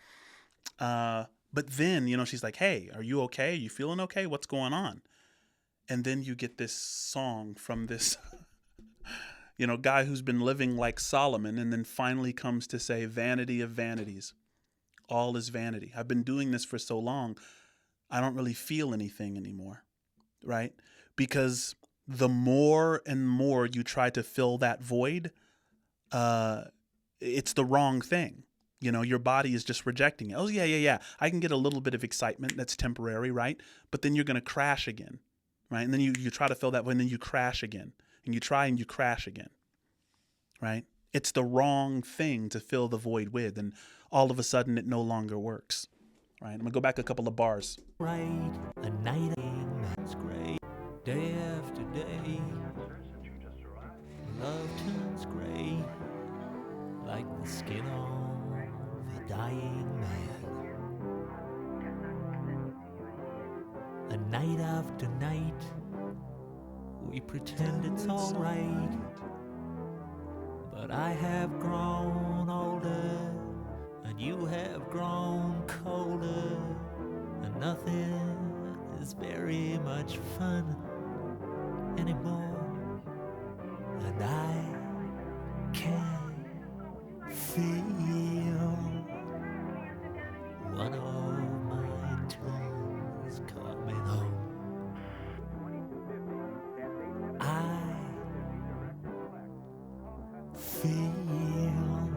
But then, she's like, hey, are you okay? Are you feeling okay? What's going on? And then you get this song from this, guy who's been living like Solomon and then finally comes to say, vanity of vanities, all is vanity. I've been doing this for so long, I don't really feel anything anymore, right? Because the more and more you try to fill that void, it's the wrong thing. Your body is just rejecting it. Oh, yeah. I can get a little bit of excitement. That's temporary, right? But then you're going to crash again, right? And then you try to fill that void, and then you crash again. And you try and you crash again, right? It's the wrong thing to fill the void with, and all of a sudden it no longer works, right? I'm going to go back a couple of bars. Right, a night that's great. Day after day, love turns gray, like the skin of a dying man. And night after night, we pretend it's alright. But I have grown older, and you have grown colder, and nothing is very much fun anymore. And I can feel one of my twins coming home. I feel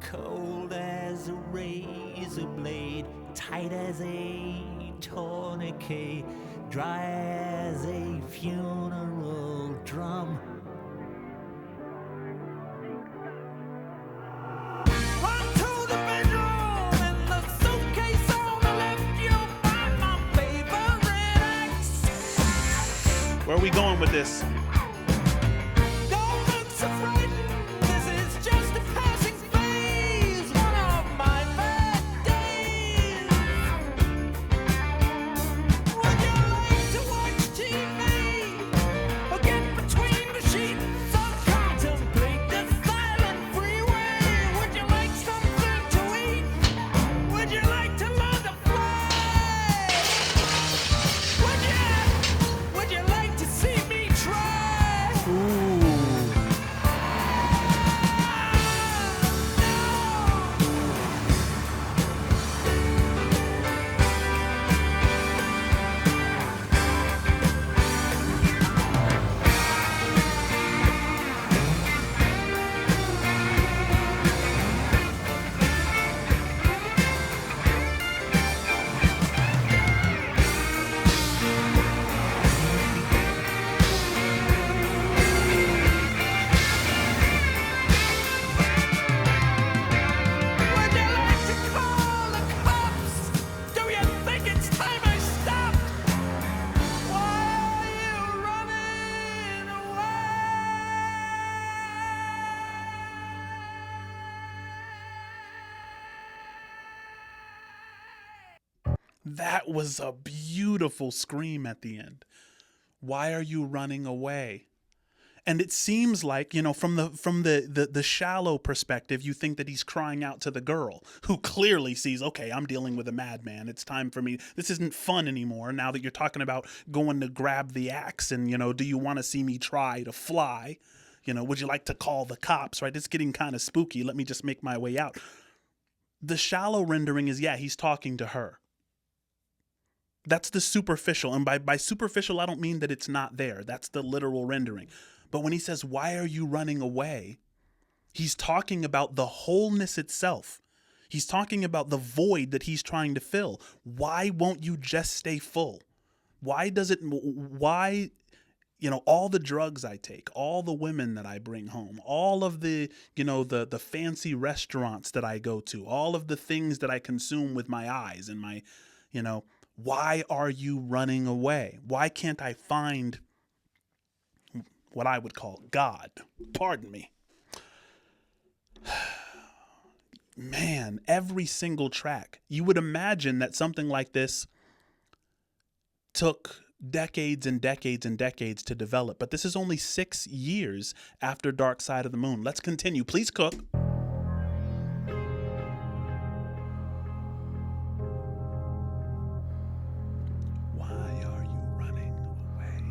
cold as a razor blade, tight as a tourniquet, dry as a funeral drum. Run to the bedroom and the suitcase on the left, you'll find my favorite ex. Where are we going with this? Don't look so frightened, this is just a passing phase, one of my bad days. Would you like to watch TV or get between the sheets or contemplate the silent freeway? Would you like something to eat? Would you like to learn to fly? Would you like to see me try? That was a beautiful scream at the end. Why are you running away? And it seems like, you know, from the shallow perspective, you think that he's crying out to the girl who clearly sees, okay, I'm dealing with a madman. It's time for me. This isn't fun anymore. Now that you're talking about going to grab the axe and, you know, do you want to see me try to fly? You know, would you like to call the cops, right? It's getting kind of spooky. Let me just make my way out. The shallow rendering is, yeah, he's talking to her. That's the superficial. And by superficial, I don't mean that it's not there. That's the literal rendering. But when he says, why are you running away? He's talking about the wholeness itself. He's talking about the void that he's trying to fill. Why won't you just stay full? Why, you know, all the drugs I take, all the women that I bring home, all of the, you know, the fancy restaurants that I go to, all of the things that I consume with my eyes and my, you know, why are you running away? Why can't I find what I would call God? Pardon me. Man, every single track. You would imagine that something like this took decades and decades and decades to develop, but this is only 6 years after Dark Side of the Moon. Let's continue. Please cook. Why are you running away?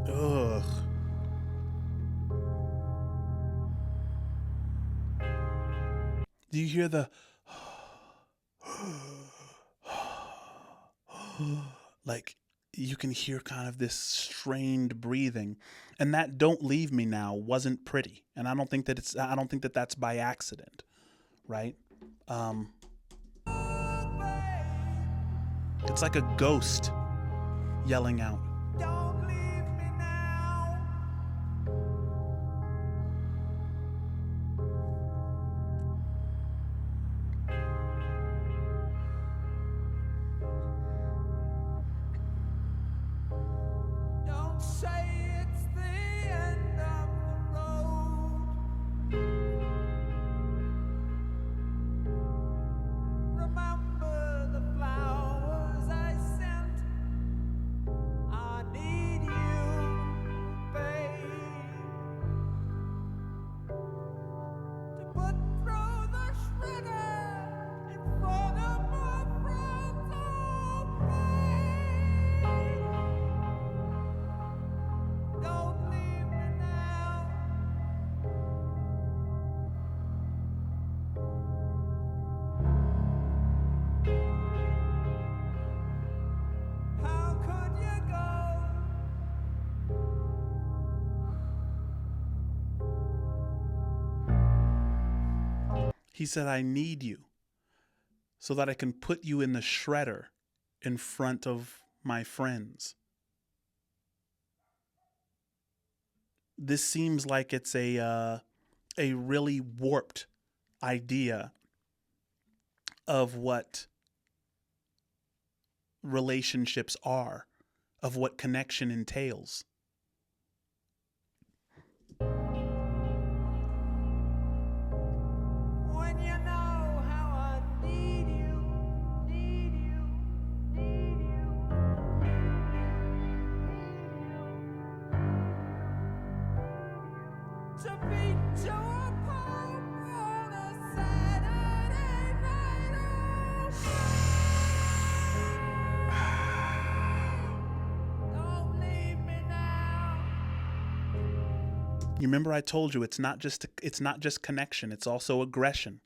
Ugh. Do you hear the like you can hear kind of this strained breathing, and that "don't leave me now" wasn't pretty, and I don't think that that's by accident, right? It's like a ghost yelling out. Don't leave me now. Don't say it's the end of the road. Remember the flowers I sent. I need you, babe, to put through the shredder in front of my friends. Oh, babe, don't leave me now. How could you go? He said, I need you so that I can put you in the shredder in front of my friends. This seems like it's a really warped idea of what relationships are, of what connection entails. When you know how I need you, need you, need you, to beat to a pulp on a Saturday night. Don't leave me now. You remember I told you it's not just connection, it's also aggression.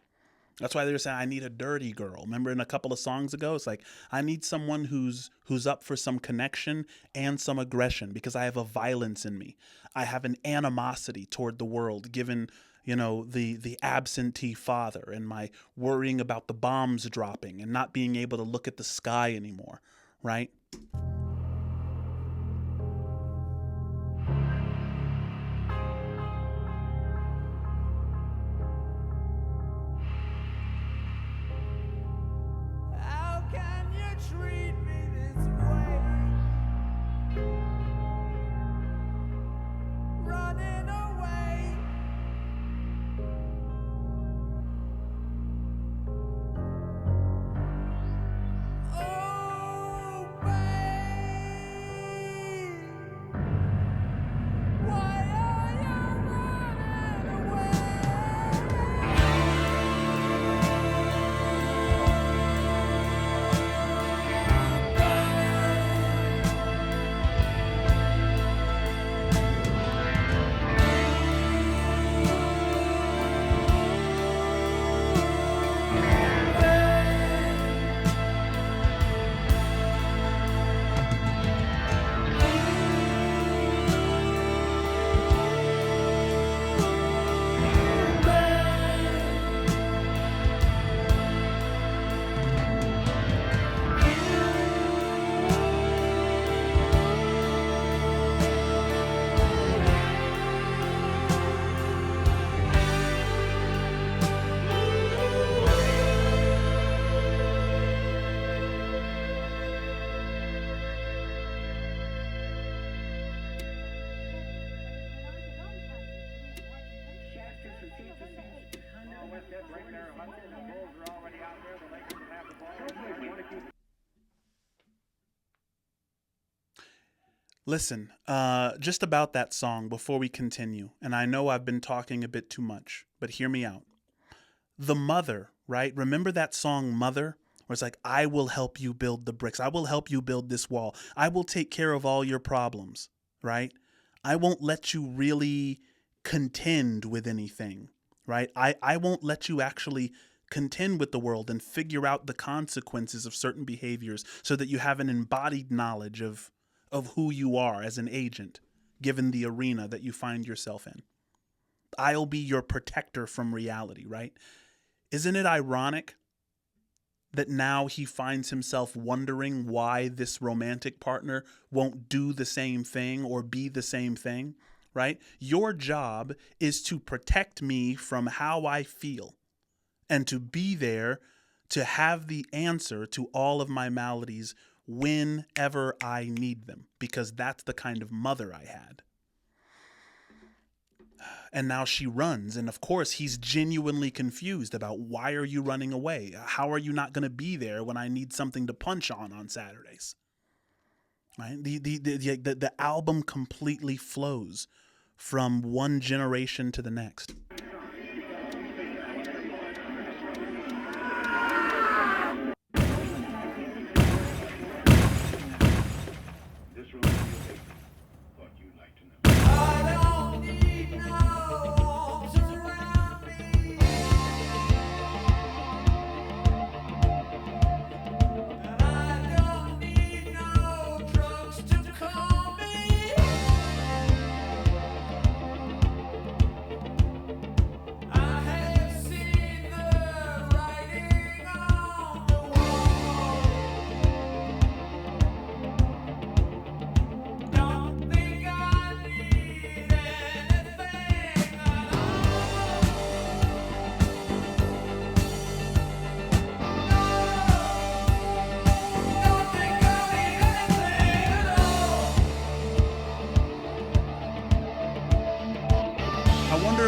That's why they were saying, I need a dirty girl. Remember in a couple of songs ago, it's like, I need someone who's up for some connection and some aggression, because I have a violence in me. I have an animosity toward the world, given, the absentee father and my worrying about the bombs dropping and not being able to look at the sky anymore, right? How can you treat me this way? Running away. Oh, babe. Why are you running away? Listen, just about that song before we continue, and I know I've been talking a bit too much, but hear me out. The mother, right? Remember that song, Mother? Where it's like, I will help you build the bricks. I will help you build this wall. I will take care of all your problems, right? I won't let you really contend with anything, right? I won't let you actually contend with the world and figure out the consequences of certain behaviors so that you have an embodied knowledge of who you are as an agent, given the arena that you find yourself in. I'll be your protector from reality, right? Isn't it ironic that now he finds himself wondering why this romantic partner won't do the same thing or be the same thing, right? Your job is to protect me from how I feel and to be there to have the answer to all of my maladies whenever I need them, because that's the kind of mother I had. And now she runs, and of course he's genuinely confused about, why are you running away? How are you not going to be there when I need something to punch on Saturdays? Right? The album completely flows from one generation to the next.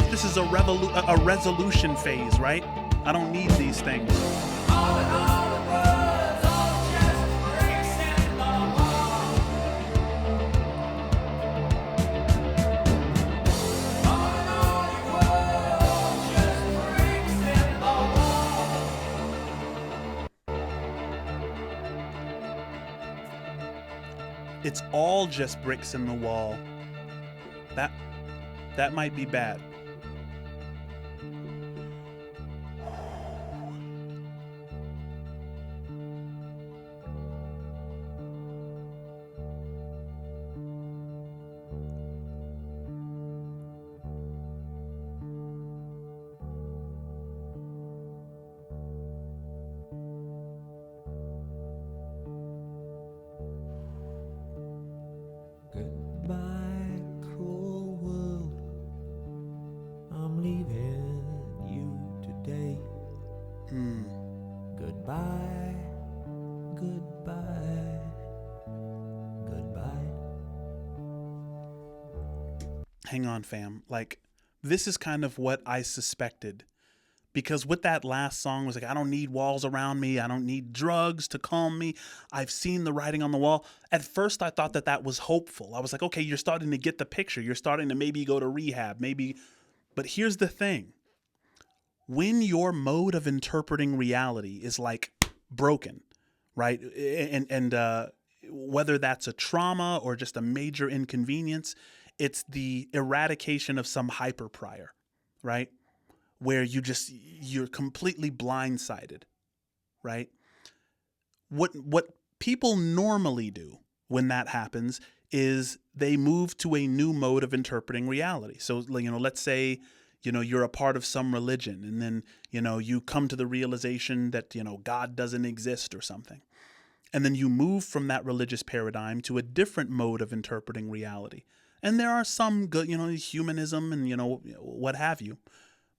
This is a resolution phase, right? I don't need these things. It's all just bricks in the wall. That might be bad. Goodbye, goodbye, goodbye. Hang on, fam. Like, this is kind of what I suspected. Because with that last song was like, I don't need walls around me. I don't need drugs to calm me. I've seen the writing on the wall. At first, I thought that that was hopeful. I was like, okay, you're starting to get the picture. You're starting to maybe go to rehab, maybe. But here's the thing. When your mode of interpreting reality is like broken, right? And whether that's a trauma or just a major inconvenience, it's the eradication of some hyper prior, right? Where you're completely blindsided, right? What people normally do when that happens is they move to a new mode of interpreting reality. So, let's say, you're a part of some religion, and then, you come to the realization that, God doesn't exist or something. And then you move from that religious paradigm to a different mode of interpreting reality. And there are some good, humanism and, what have you.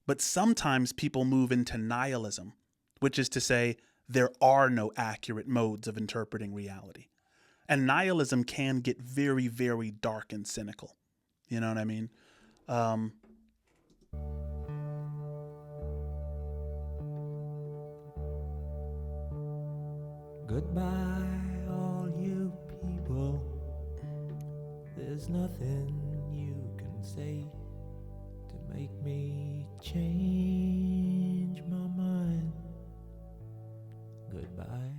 But sometimes people move into nihilism, which is to say there are no accurate modes of interpreting reality. And nihilism can get very, very dark and cynical. You know what I mean? Goodbye, all you people. There's nothing you can say to make me change my mind. Goodbye.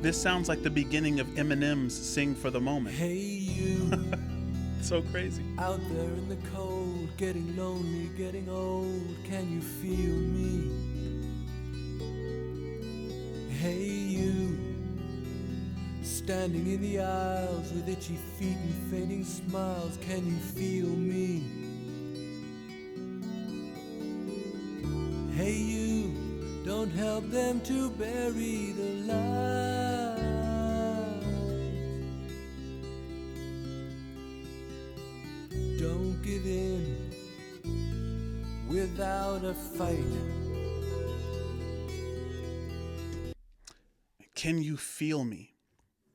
This sounds like the beginning of Eminem's Sing for the Moment. Hey you, So crazy. out there in the cold, getting lonely, getting old, can you feel me? Hey you, standing in the aisles with itchy feet and fading smiles, can you feel me? Hey you, don't help them to bury the light. Don't give in without a fight. Can you feel me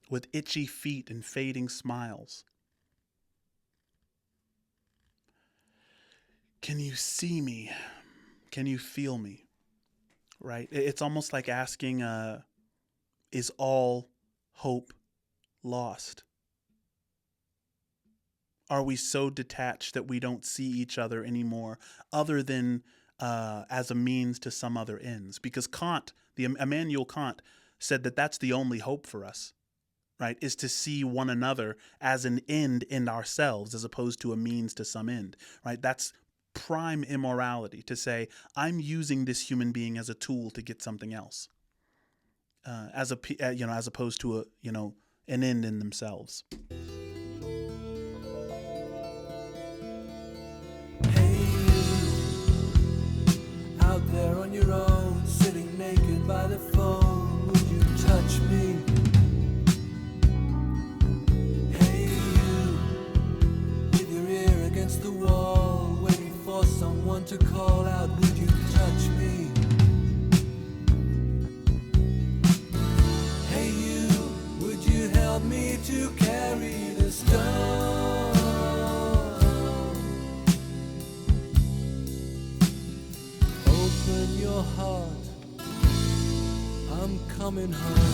with itchy feet and fading smiles? Can you see me? Can you feel me? Right? It's almost like asking, is all hope lost? Are we so detached that we don't see each other anymore, other than as a means to some other ends? Because Kant, Immanuel Kant, said that that's the only hope for us, right? Is to see one another as an end in ourselves, as opposed to a means to some end, right? That's prime immorality, to say I'm using this human being as a tool to get something else, as opposed to an end in themselves. Hey you, out there on your own, sitting naked by the phone, would you touch me? Hey you, with your ear against the wall, waiting for someone to call out, would you touch me? Hey you, would you help me to carry the stone? Open your heart, I'm coming home.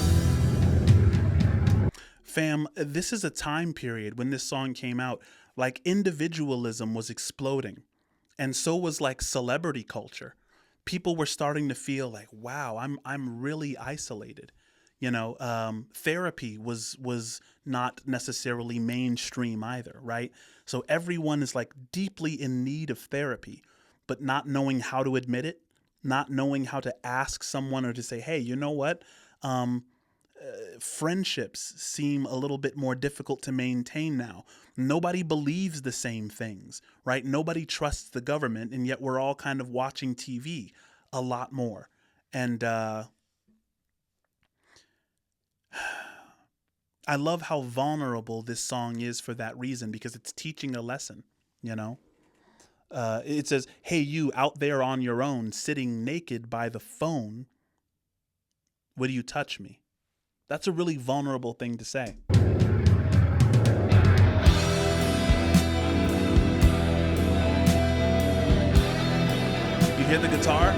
Fam, this is a time period when this song came out, like individualism was exploding. And so was like celebrity culture. People were starting to feel like, wow, I'm really isolated. Therapy was not necessarily mainstream either, right? So everyone is like deeply in need of therapy, but not knowing how to admit it, not knowing how to ask someone or to say, hey, you know what? Friendships seem a little bit more difficult to maintain now. Nobody believes the same things, right? Nobody trusts the government, and yet we're all kind of watching TV a lot more. And I love how vulnerable this song is for that reason, because it's teaching a lesson, you know? It says, hey, you out there on your own, sitting naked by the phone, would you touch me? That's a really vulnerable thing to say. You hear the guitar?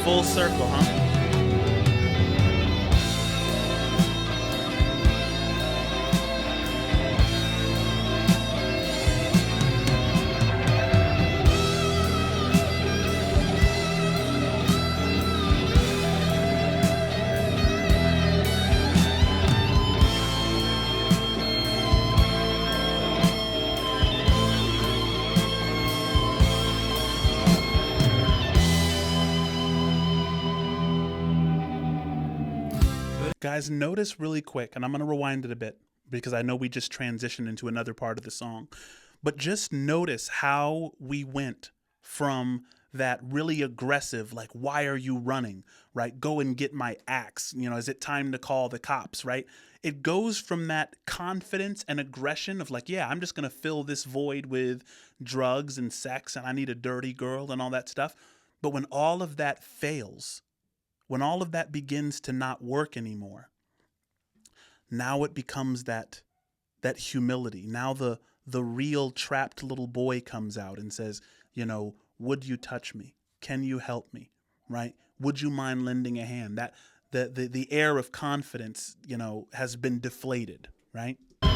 Full circle, huh? Guys, notice really quick, and I'm going to rewind it a bit because I know we just transitioned into another part of the song, but just notice how we went from that really aggressive, like, why are you running, right? Go and get my axe. You know, is it time to call the cops, right? It goes from that confidence and aggression of like, yeah, I'm just going to fill this void with drugs and sex and I need a dirty girl and all that stuff. But when all of that fails, when all of that begins to not work anymore, now it becomes that humility. Now the real trapped little boy comes out and says, you know, would you touch me? Can you help me? Right? Would you mind lending a hand? That the air of confidence, you know, has been deflated, right? But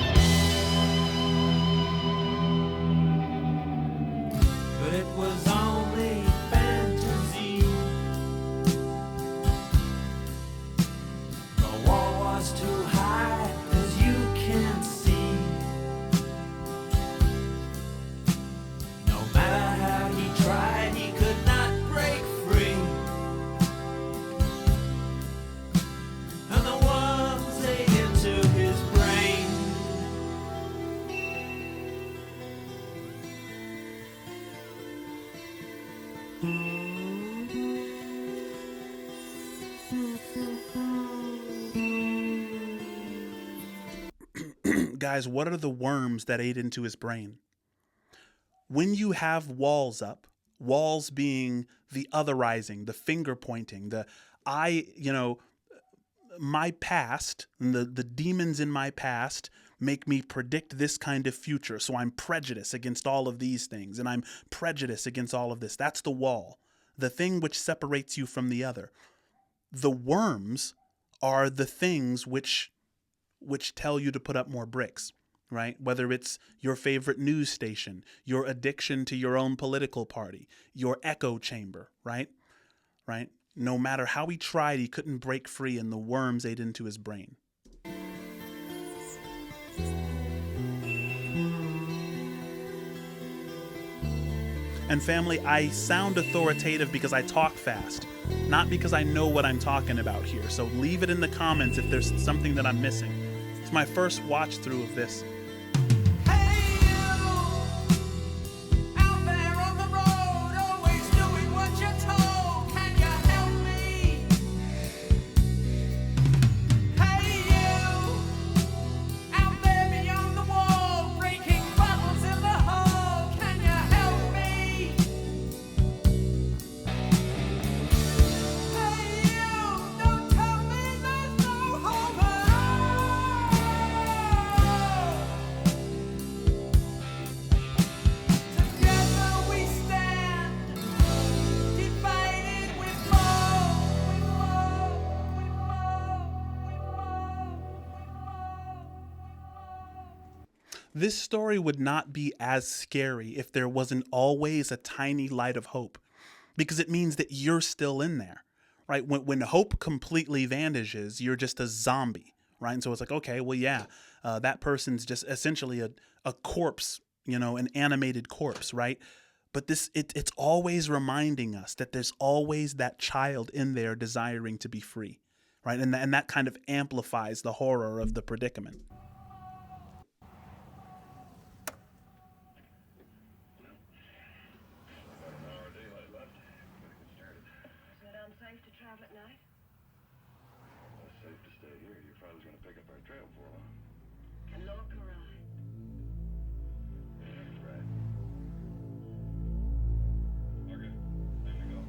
it was only fantasy. The wall was too high, as you can see. No matter how he tried, he could not break free. And the worms ate into his brain. Guys, what are the worms that ate into his brain? When you have walls up, walls being the otherizing, the finger pointing, my past, and the demons in my past make me predict this kind of future. So I'm prejudiced against all of these things, and I'm prejudiced against all of this. That's the wall, the thing which separates you from the other. The worms are the things which tell you to put up more bricks, right? Whether it's your favorite news station, your addiction to your own political party, your echo chamber, right? Right? No matter how he tried, he couldn't break free, and the worms ate into his brain. And family, I sound authoritative because I talk fast, not because I know what I'm talking about here. So leave it in the comments if there's something that I'm missing. It's my first watch through of this. Hey you, out there on the road, always doing what you're told. Can you help me? Hey you, out there beyond the wall, breaking bottles in the hall. Can you help me? Hey you, don't tell me there's no hope at all. Together we stand, divided with love. This story would not be as scary if there wasn't always a tiny light of hope, because it means that you're still in there, right? When hope completely vanishes, you're just a zombie, right? And so it's like, okay, well, yeah, that person's just essentially a corpse, an animated corpse, right? But it's always reminding us that there's always that child in there desiring to be free, right? And that kind of amplifies the horror of the predicament. Is it unsafe to travel at night? It's safe to stay here. Your father's gonna pick up our trail for a while. And Lorca ride? Yeah, right. Okay, time to go.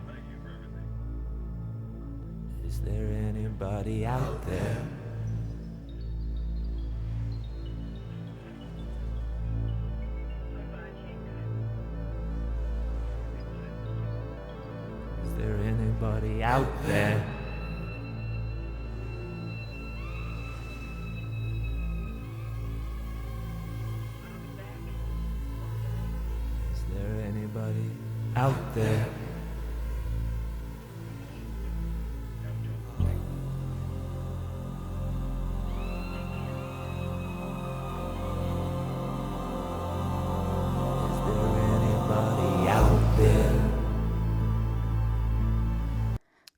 Thank you for everything. Is there anybody out there? Is there anybody out there? Is there anybody out there? Is there anybody out there?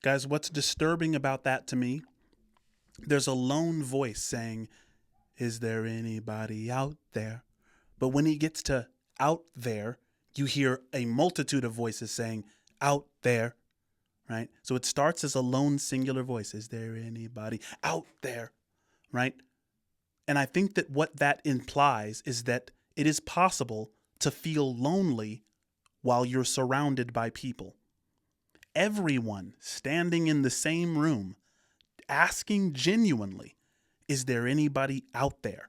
Guys, what's disturbing about that to me, there's a lone voice saying, is there anybody out there? But when he gets to out there, you hear a multitude of voices saying, out there, right? So it starts as a lone singular voice. Is there anybody out there, right? And I think that what that implies is that it is possible to feel lonely while you're surrounded by people. Everyone standing in the same room, asking genuinely, is there anybody out there?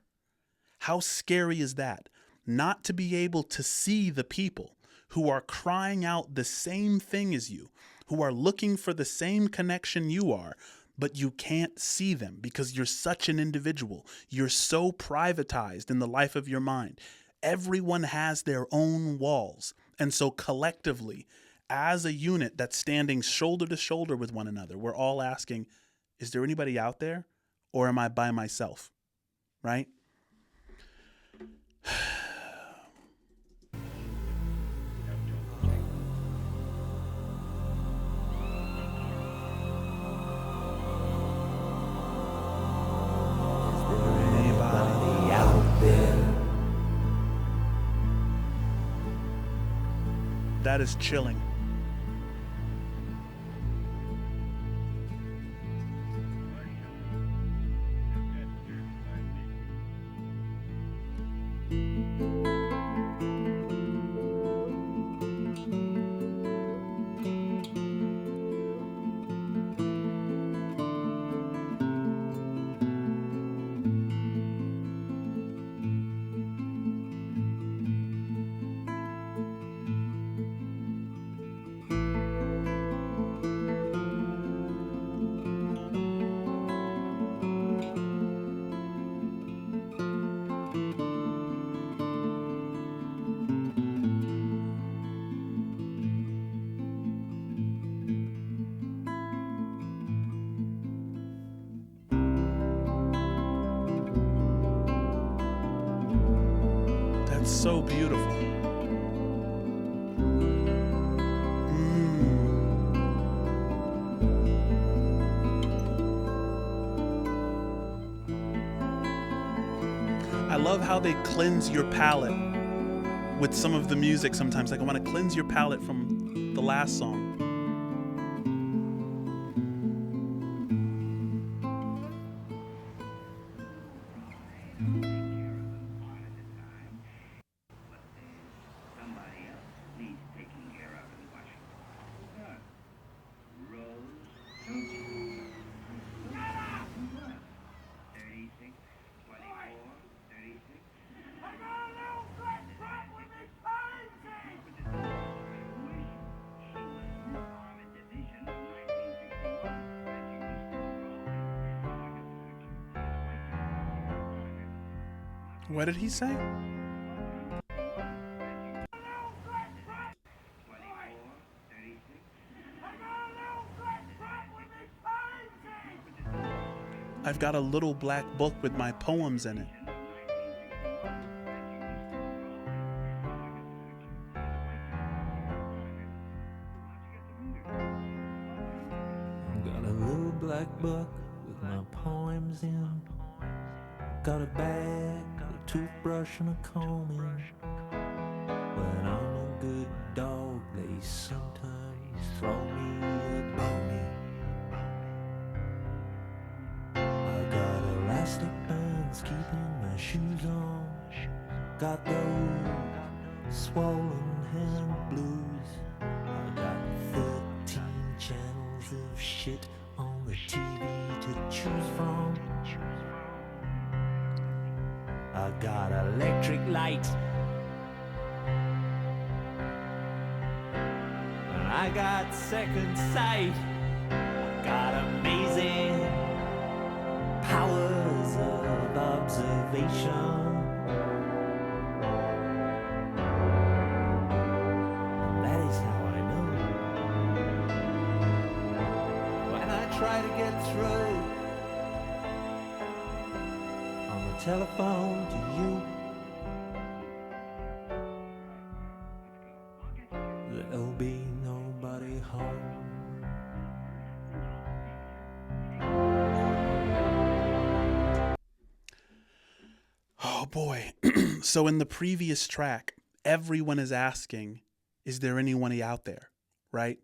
How scary is that? Not to be able to see the people who are crying out the same thing as you, who are looking for the same connection you are, but you can't see them because you're such an individual. You're so privatized in the life of your mind. Everyone has their own walls. And so collectively, as a unit that's standing shoulder to shoulder with one another, we're all asking, is there anybody out there, or am I by myself? Right? Is there anybody out there? That is chilling. That's so beautiful. I love how they cleanse your palate with some of the music sometimes. Like, I want to cleanse your palate from the last song. Somebody else needs taking care of in Washington. Who's that? Rose Tucci. Who's that? 36, 24, 36. I got a little black crop with me crazy! She was in the Army Division in 1961, and she was still rolling. What did he say? I've got a little black book with my poems in it. I've got a little black book with my poems in. Got a bag, a toothbrush and a comb in. When I'm a good dog, they sometimes throw me a bone. I got elastic bands keeping my shoes on. Got those swollen hand blues. I got 13 channels of shit on the TV to choose from. I got electric light. And I got second sight. I got amazing powers of observation. And that is how I know. When I try to get through on the telephone to you, there'll be nobody home. Oh boy. So in the previous track, everyone is asking, is there anyone out there? Right?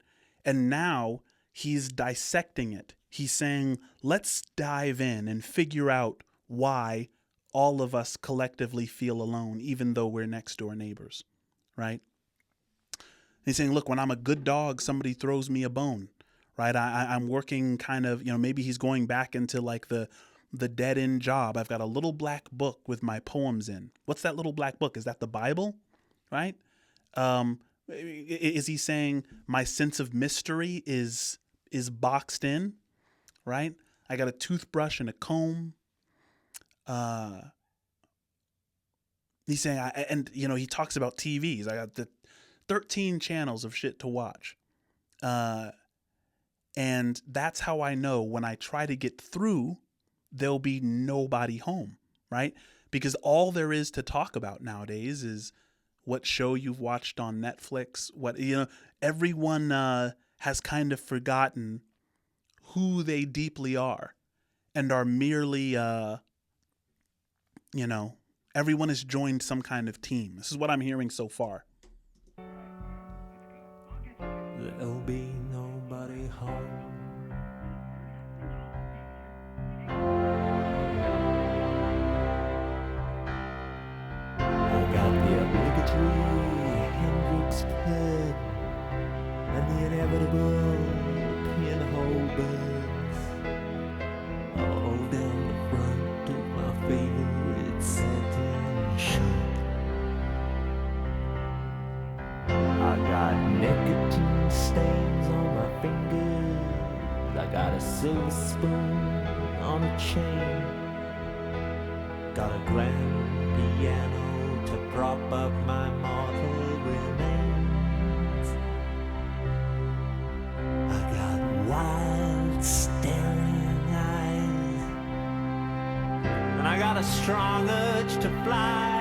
And now he's dissecting it. He's saying, let's dive in and figure out why all of us collectively feel alone, even though we're next door neighbors. Right? He's saying, look, when I'm a good dog, somebody throws me a bone. Right? I'm working kind of, maybe he's going back into like the dead-end job. I've got a little black book with my poems in. What's that little black book? Is that the Bible? Right? Is he saying my sense of mystery is boxed in? Right? I got a toothbrush and a comb. He's saying, he talks about TVs. I got the 13 channels of shit to watch. And that's how I know when I try to get through, there'll be nobody home, right? Because all there is to talk about nowadays is what show you've watched on Netflix. Everyone has kind of forgotten who they deeply are and are merely, everyone has joined some kind of team. This is what I'm hearing so far. There'll be nobody home. I got the obligatory Hendrix pen and the inevitable pinhole bugs all down the front of my favorite satin shirt. I got nicotine stains on my fingers. I got a silver spoon on a chain. Got a grand piano to prop up my mortal remains. I got wild staring eyes. And I got a strong urge to fly.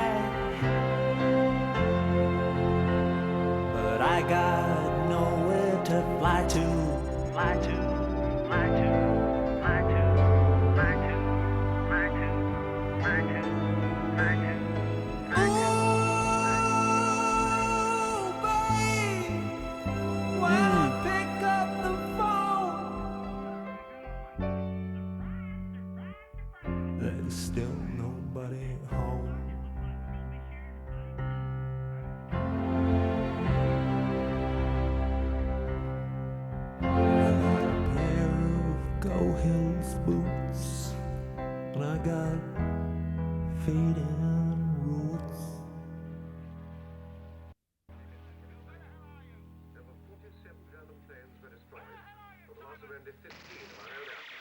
I got nowhere to fly to, fly to, fly to, fly to, fly to, fly to, fly to, fly to, fly to. Oh, babe, when I pick up the phone, there's still nobody home. Hills boots, and I got fading roots. There were 47 German planes were destroyed, for the loss of only 15 of our own aircraft.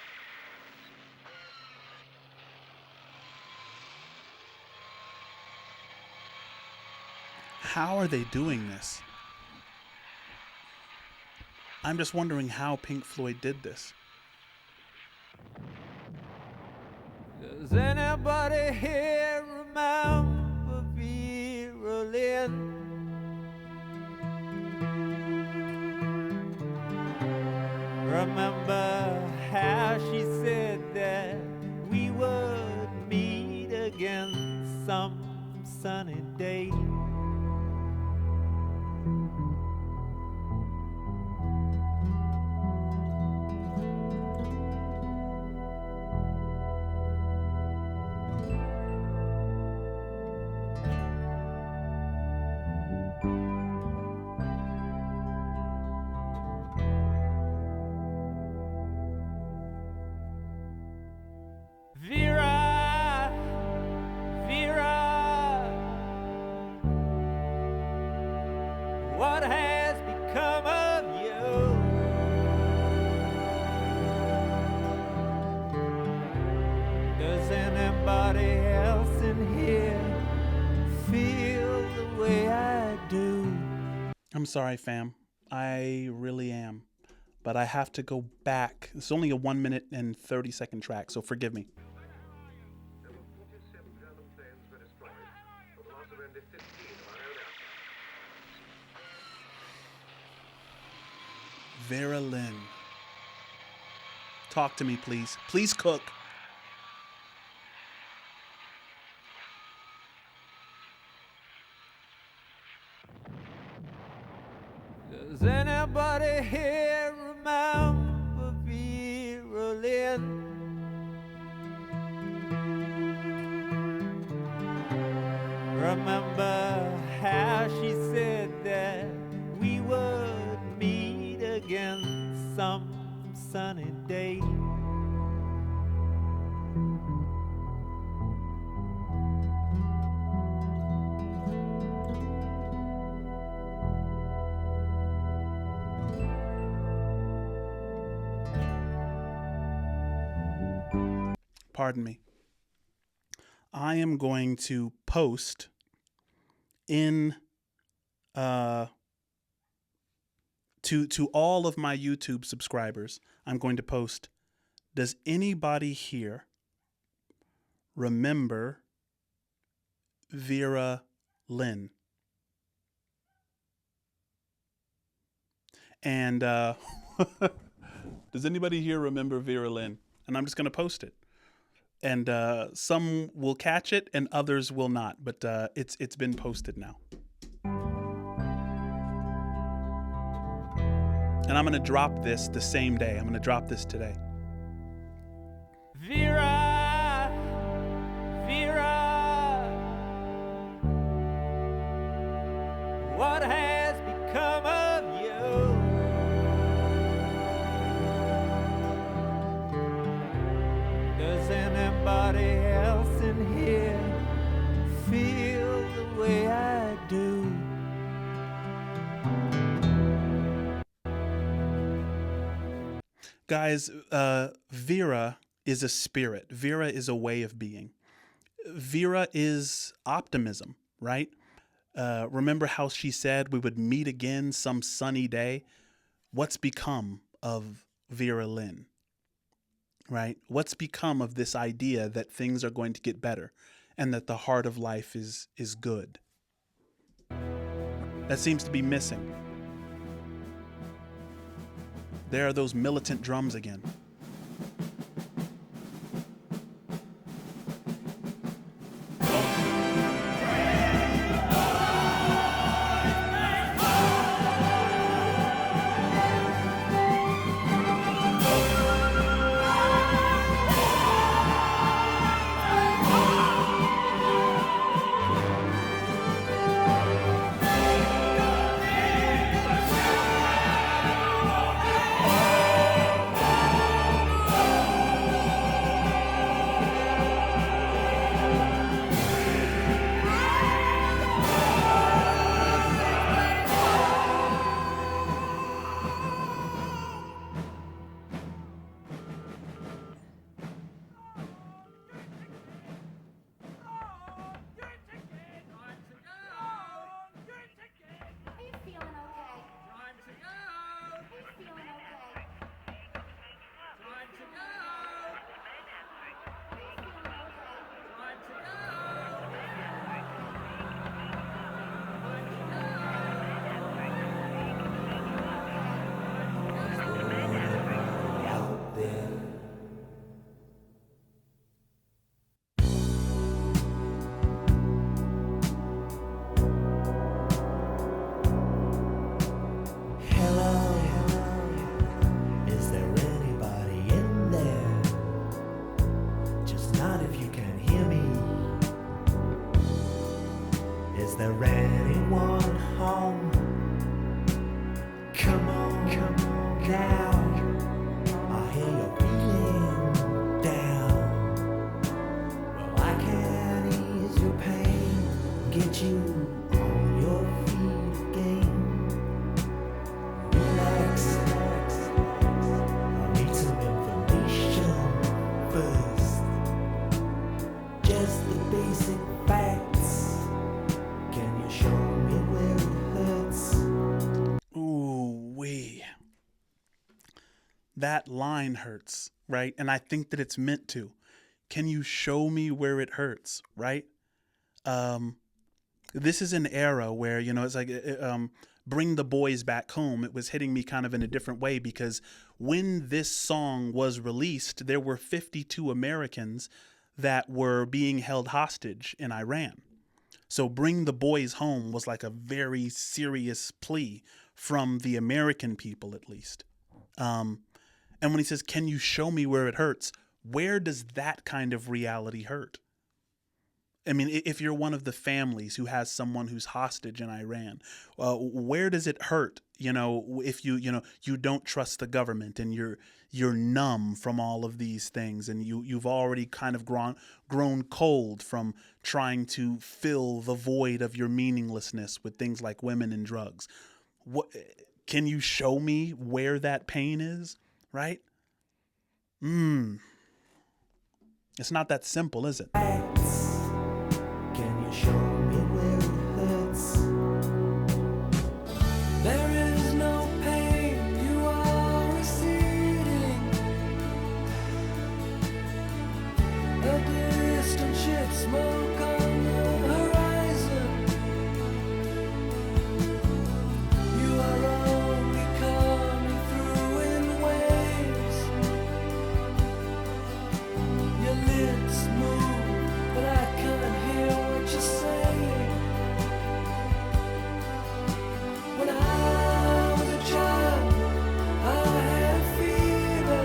How are they doing this? I'm just wondering how Pink Floyd did this. Does anybody here remember Vera Lynn? Remember how she said that we would meet again some sunny day? Vera, Vera, what has become of you? Does anybody else in here feel the way I do? I'm sorry, fam. I really am. But I have to go back. It's only a 1 minute and 30-second track, so forgive me. There were 47 German planes were destroyed, with the loss of only 15 of our own aircraft. Vera Lynn. Talk to me, please. Please cook. Does anybody here remember Vera Lynn? Remember how she said that we would meet again some sunny day? Pardon me. I am going to post in to all of my YouTube subscribers. I'm going to post, does anybody here remember Vera Lynn? And does anybody here remember Vera Lynn? And I'm just going to post it. And some will catch it and others will not. But it's been posted now. And I'm going to drop this the same day. I'm going to drop this today. Vera, Vera, what has become of you? Does anybody else in here feel the way I do? Guys, Vera is a spirit. Vera is a way of being. Vera is optimism, right? Remember how she said we would meet again some sunny day? What's become of Vera Lynn, right? What's become of this idea that things are going to get better and that the heart of life is good? That seems to be missing. There are those militant drums again. now. I hear you're feeling down. Well, I can ease your pain, get you on your feet again. Relax, I need some information first. Just the basic facts. Can you show me where it hurts? Ooh wee. That line hurts, right? And I think that it's meant to. Can you show me where it hurts, right? This is an era where, you know, it's like Bring the Boys Back Home. It was hitting me kind of in a different way because when this song was released, there were 52 Americans that were being held hostage in Iran. So Bring the Boys Home was like a very serious plea from the American people, at least. And when he says, can you show me where it hurts? Where does that kind of reality hurt? I mean, if you're one of the families who has someone who's hostage in Iran, where does it hurt? You know, if you don't trust the government and you're numb from all of these things, and you've already kind of grown cold from trying to fill the void of your meaninglessness with things like women and drugs. What can you show me where that pain is? Right? It's not that simple, is it? Can you show me where it hurts? There is no pain, you are receding. A distant ship, smoke on the horizon. You are only coming through in waves. Your lips move, but I can't hear what you're saying. When I was a child, I had fever.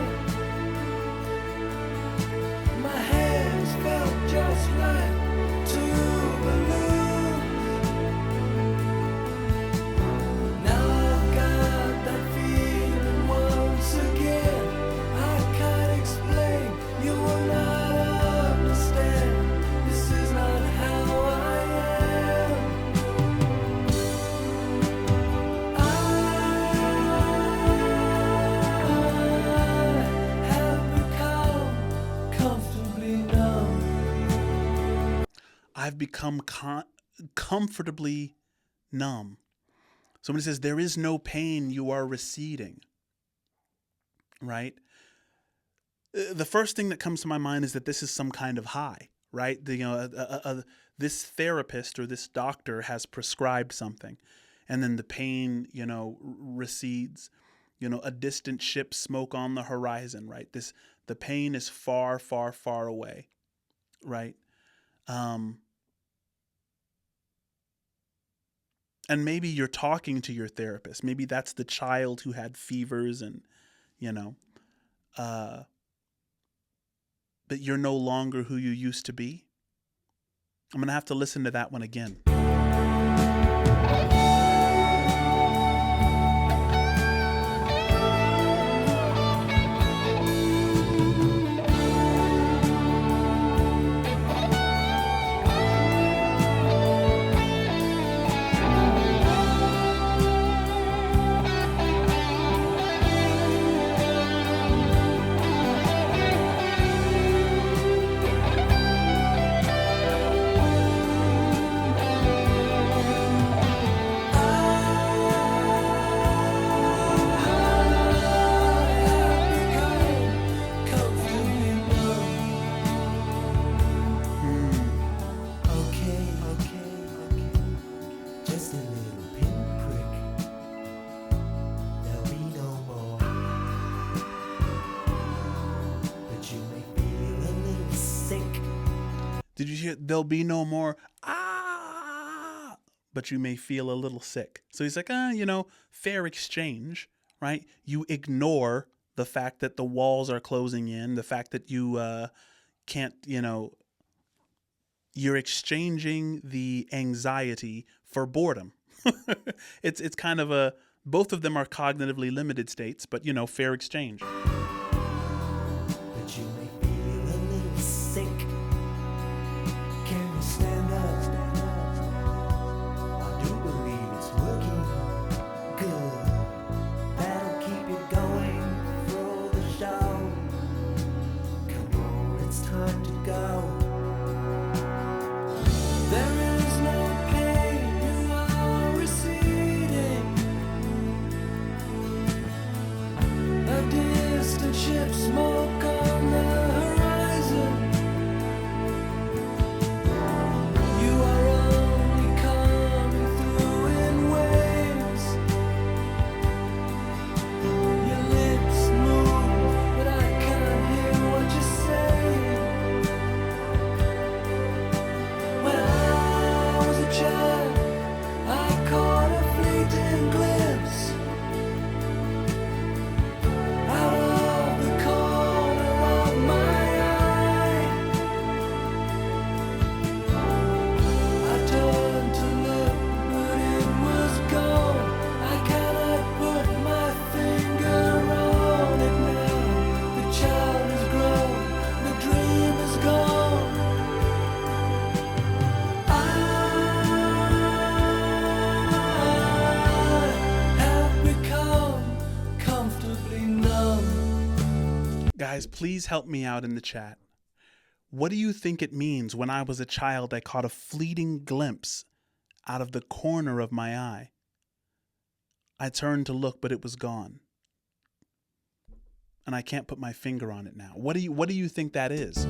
My hands felt just like two balloons. Now I've got that feeling once again. I can't explain, you will not understand. This is not how I am. I have become comfortably numb. I've become comfortably numb. Somebody says, there is no pain, you are receding. Right? The first thing that comes to my mind is that this is some kind of high, right? This therapist or this doctor has prescribed something, and then the pain, recedes. A distant ship, smoke on the horizon, right? The pain is far, far, far away, right? And maybe you're talking to your therapist. Maybe that's the child who had fevers and, but you're no longer who you used to be. I'm going to have to listen to that one again. Did you hear? There'll be no more, but you may feel a little sick. So he's like, fair exchange, right? You ignore the fact that the walls are closing in, the fact that you can't, you're exchanging the anxiety for boredom. It's kind of Both of them are cognitively limited states, but, you know, fair exchange. But you may feel a little sick. Can you stand up? I do believe it's working good. That'll keep you going through the show. Come on, it's time to go. There is no pain, you are receding. A distant ship, smoke on the horizon. You are only coming through in waves. Your lips move, but I can't hear what you're saying. When I was a child, I caught a fleeting glimpse out of the corner of my eye. I turned to look, but it was gone. I cannot put my finger on it now. The child is grown, the dream is gone. I have become comfortably numb. Guys, please help me out in the chat. What do you think it means when I was a child I caught a fleeting glimpse out of the corner of my eye? I turned to look, but it was gone. And I can't put my finger on it now. What do you think that is?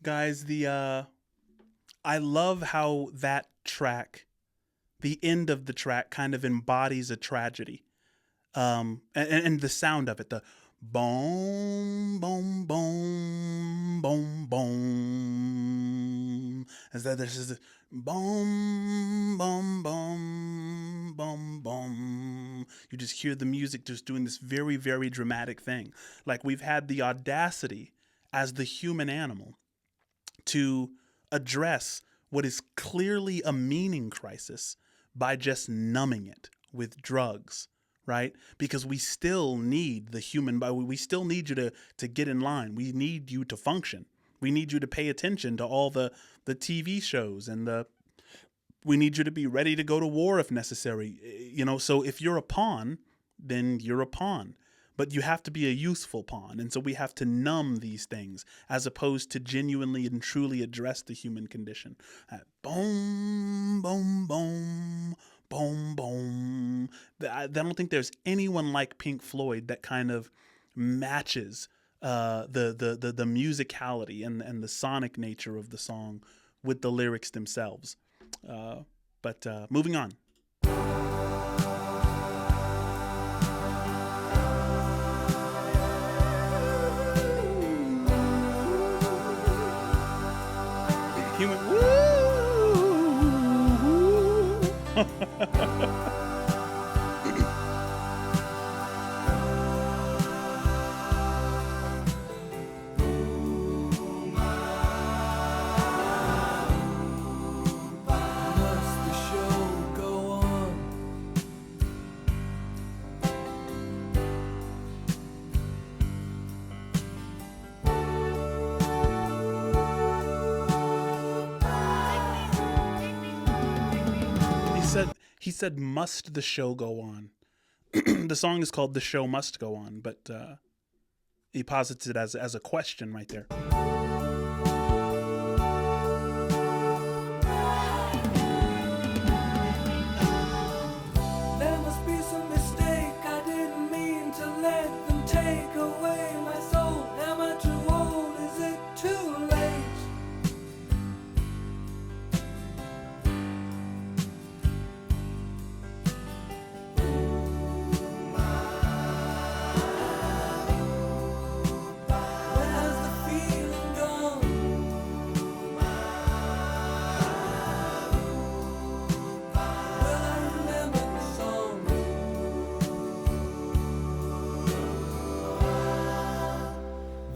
Guys, I love how that track, the end of the track, kind of embodies a tragedy. And the sound of it, the boom, boom, boom, boom, boom. As that there's this boom, boom, boom, boom, boom. You just hear the music just doing this very, very dramatic thing. Like we've had the audacity as the human animal to address what is clearly a meaning crisis by just numbing it with drugs, right? Because we still need the human body. We still need you to get in line. We need you to function. We need you to pay attention to all the TV shows and we need you to be ready to go to war if necessary. You know, so if you're a pawn, then you're a pawn. But you have to be a useful pawn. And so we have to numb these things as opposed to genuinely and truly address the human condition. Boom, boom, boom, boom, boom. I don't think there's anyone like Pink Floyd that kind of matches the musicality and the sonic nature of the song with the lyrics themselves. But moving on. Human. Woo! He said, must the show go on? The song is called The Show Must Go On, but he posits it as a question right there. There must be some mistake. I didn't mean to let them take away my soul. Am I too old? Is it too late? Where's the feeling gone? Will I remember the song?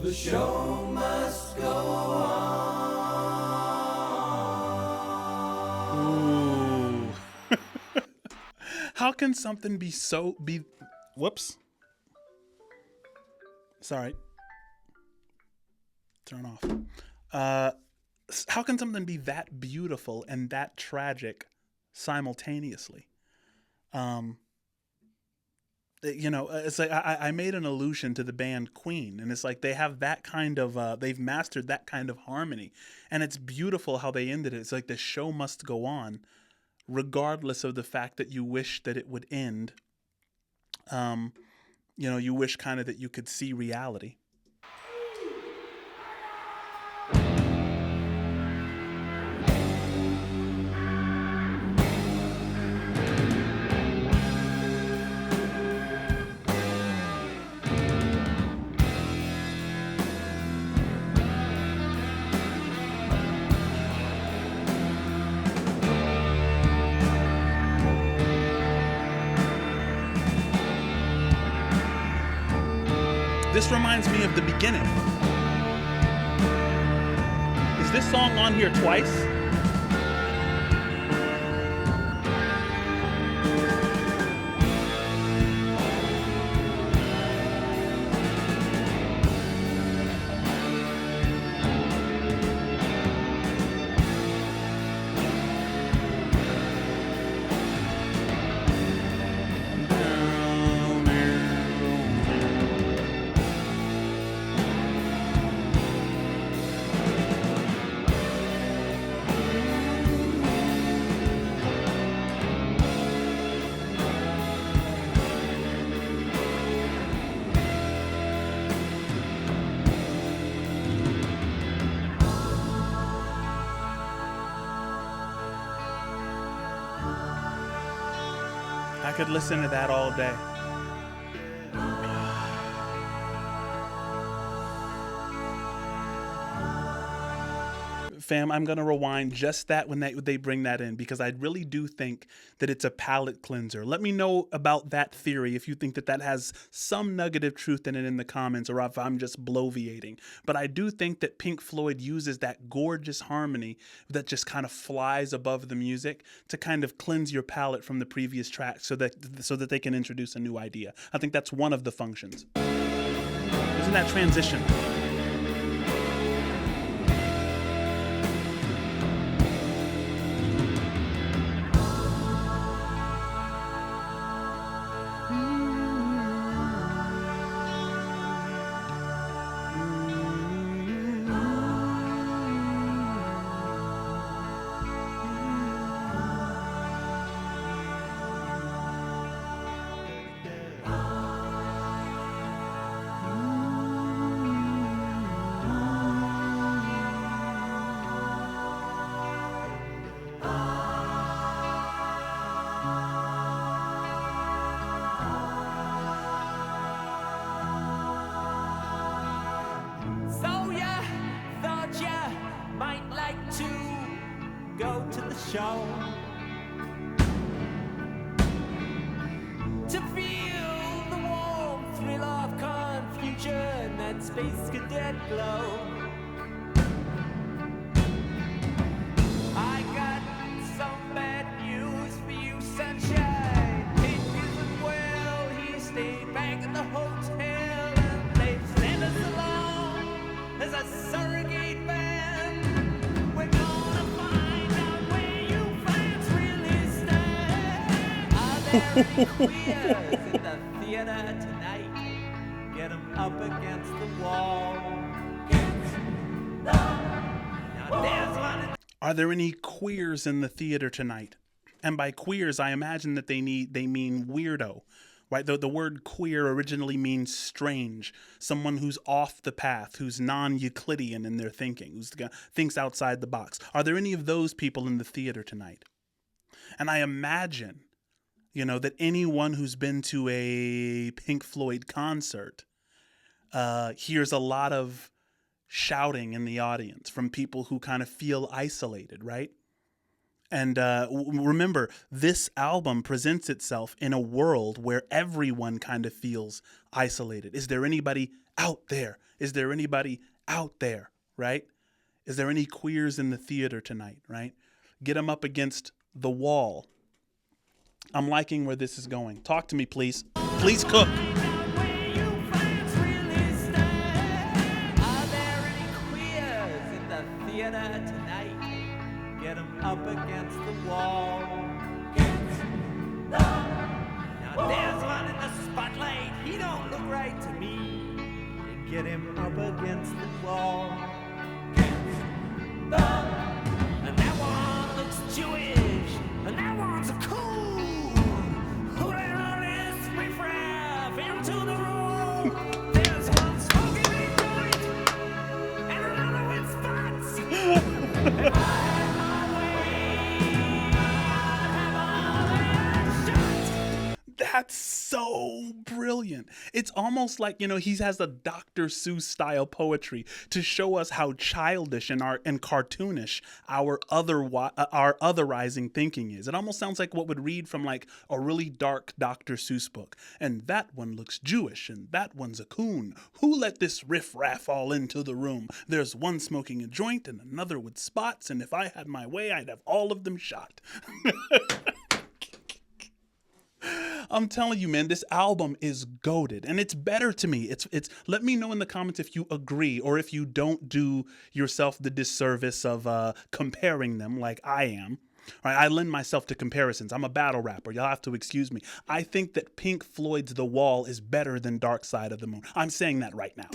The show must go on. Ooh. How can something be whoops. Sorry. Turn off. How can something be that beautiful and that tragic simultaneously? It's like I made an allusion to the band Queen, and it's like they have that kind of they've mastered that kind of harmony, and it's beautiful how they ended it. It's like the show must go on, regardless of the fact that you wish that it would end. You wish kind of that you could see reality. This reminds me of the beginning. Is this song on here twice? I could listen to that all day. Fam, I'm going to rewind just that when they bring that in, because I really do think that it's a palate cleanser. Let me know about that theory if you think that that has some nugget of truth in it in the comments, or if I'm just bloviating. But I do think that Pink Floyd uses that gorgeous harmony that just kind of flies above the music to kind of cleanse your palate from the previous tracks so that they can introduce a new idea. I think that's one of the functions. Isn't that transition? go to the show. To feel the warm thrill of confusion, that space cadet glow. I got some bad news for you, sunshine. Pink isn't well, he stayed back at the hotel, and they've sent us along as a surrogate band. We're gonna find out where you fans really stand. Are there any queers in the theater tonight? Get them up against the wall. Now there's one. Are there any queers in the theater tonight? And by queers, I imagine that they mean weirdo, right? The word queer originally means strange, someone who's off the path, who's non-Euclidean in their thinking, who thinks outside the box. Are there any of those people in the theater tonight? And I imagine, that anyone who's been to a Pink Floyd concert hears a lot of shouting in the audience from people who kind of feel isolated, right? And remember, this album presents itself in a world where everyone kind of feels isolated. Is there anybody out there? Is there anybody out there, right? Is there any queers in the theater tonight, right? Get them up against the wall. I'm liking where this is going. Talk to me, please. Please cook. Tonight, get him up against the wall. Now there's one in the spotlight, he don't look right to me. Get him up against the wall. And that one looks Jewish, and that one's a cool. Who the hell is riffraff into the room? There's one smoking a joint, and another with spots. That's so brilliant. It's almost like, he has a Dr. Seuss style poetry to show us how childish and cartoonish our otherizing thinking is. It almost sounds like what would read from like a really dark Dr. Seuss book. And that one looks Jewish, and that one's a coon. Who let this riff-raff all into the room? There's one smoking a joint and another with spots, and if I had my way, I'd have all of them shot. I'm telling you, man, this album is goated, and it's better to me. It's. Let me know in the comments if you agree or if you don't do yourself the disservice of comparing them like I am. All right, I lend myself to comparisons. I'm a battle rapper. You'll have to excuse me. I think that Pink Floyd's The Wall is better than Dark Side of the Moon. I'm saying that right now.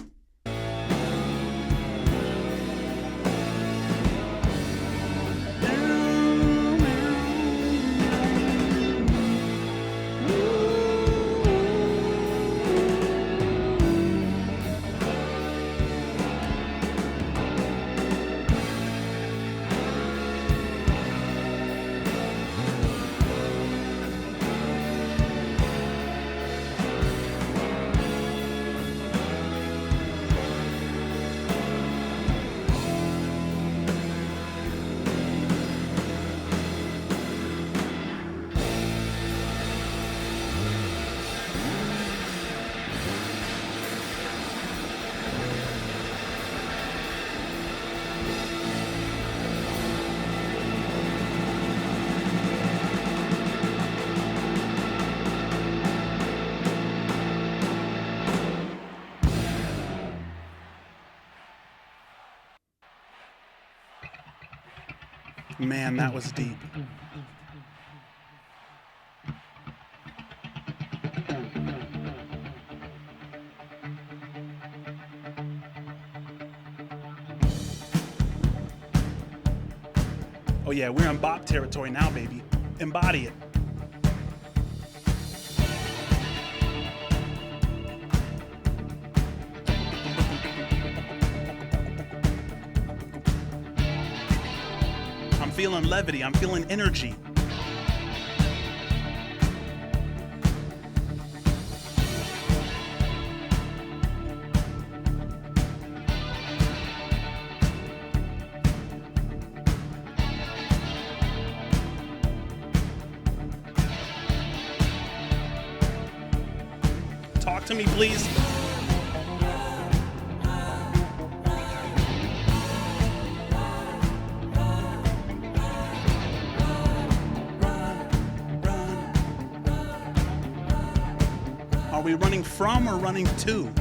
Man, that was deep. Oh yeah, we're in bop territory now, baby. Embody it. I'm feeling levity. I'm feeling energy. talk to me, please? Are we running from or running to?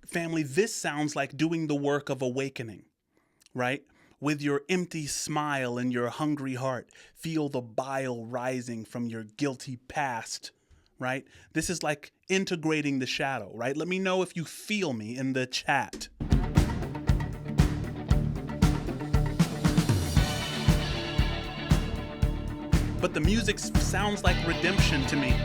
Family, this sounds like doing the work of awakening, right? With your empty smile and your hungry heart, feel the bile rising from your guilty past, right? This is like integrating the shadow, right? Let me know if you feel me in the chat. But the music sounds like redemption to me.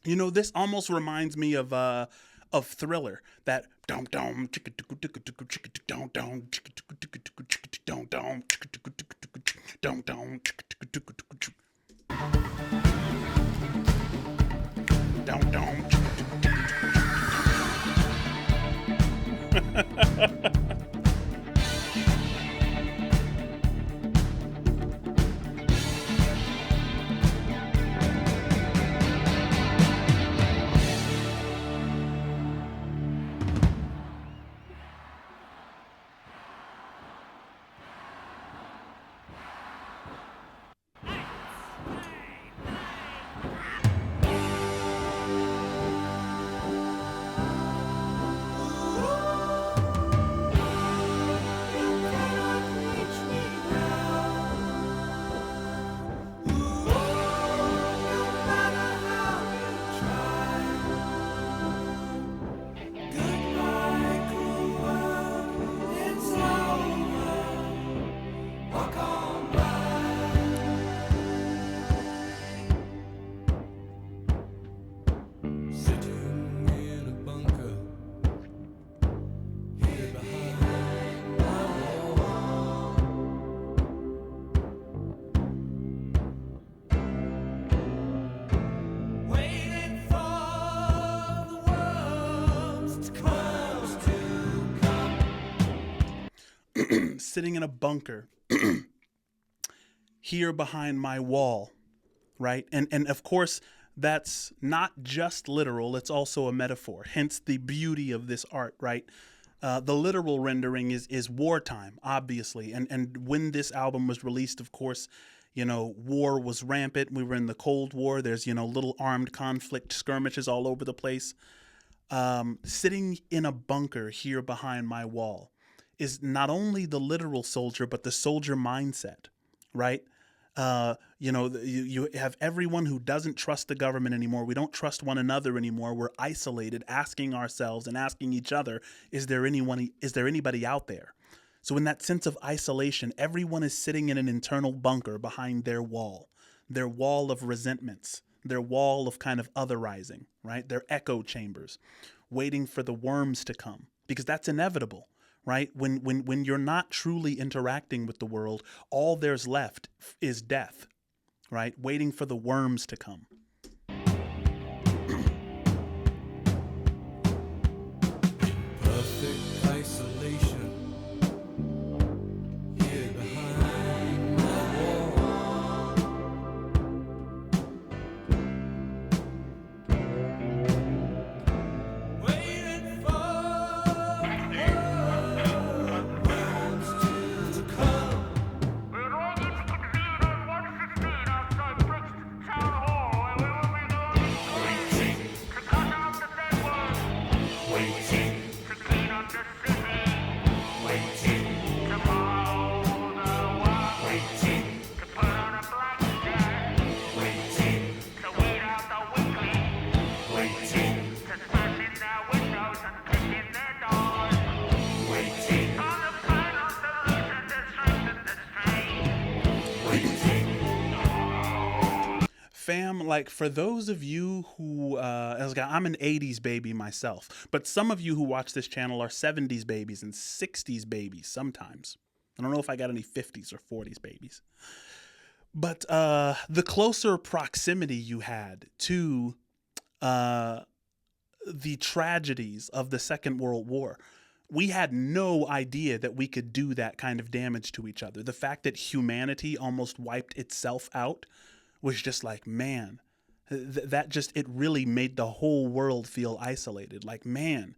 You know, this almost reminds me of Thriller. That dom dom chicka dom dom dom dom dom dom dom dom. Sitting in a bunker here behind my wall, right? And of course, that's not just literal, it's also a metaphor, hence the beauty of this art, right? The literal rendering is wartime, obviously. And when this album was released, of course, war was rampant. We were in the Cold War. There's, little armed conflict skirmishes all over the place. Sitting in a bunker here behind my wall is not only the literal soldier, but the soldier mindset, right? You have everyone who doesn't trust the government anymore. We don't trust one another anymore. We're isolated, asking ourselves and asking each other, is there anybody out there? So in that sense of isolation, everyone is sitting in an internal bunker behind their wall of resentments, their wall of kind of otherizing, right? Their echo chambers, waiting for the worms to come, because that's inevitable. Right? When you're not truly interacting with the world, all there's left is death, right? Waiting for the worms to come. Perfect isolation. Here behind my wall. Waiting for to come. We're all going to convene on 115 outside Brixton Town Hall, and we will be going to cut out the dead ones, to clean up the city, to mow the walk, to put on a blackjack, to weed out the weakling, to smash in their windows and kick in their doors. On the final solution to strengthen the strain. Fam, like, for those of you who, I'm an 80s baby myself, but some of you who watch this channel are 70s babies and 60s babies sometimes. I don't know if I got any 50s or 40s babies. But the closer proximity you had to the tragedies of the Second World War, we had no idea that we could do that kind of damage to each other. The fact that humanity almost wiped itself out was just like, man, it really made the whole world feel isolated. Like, man,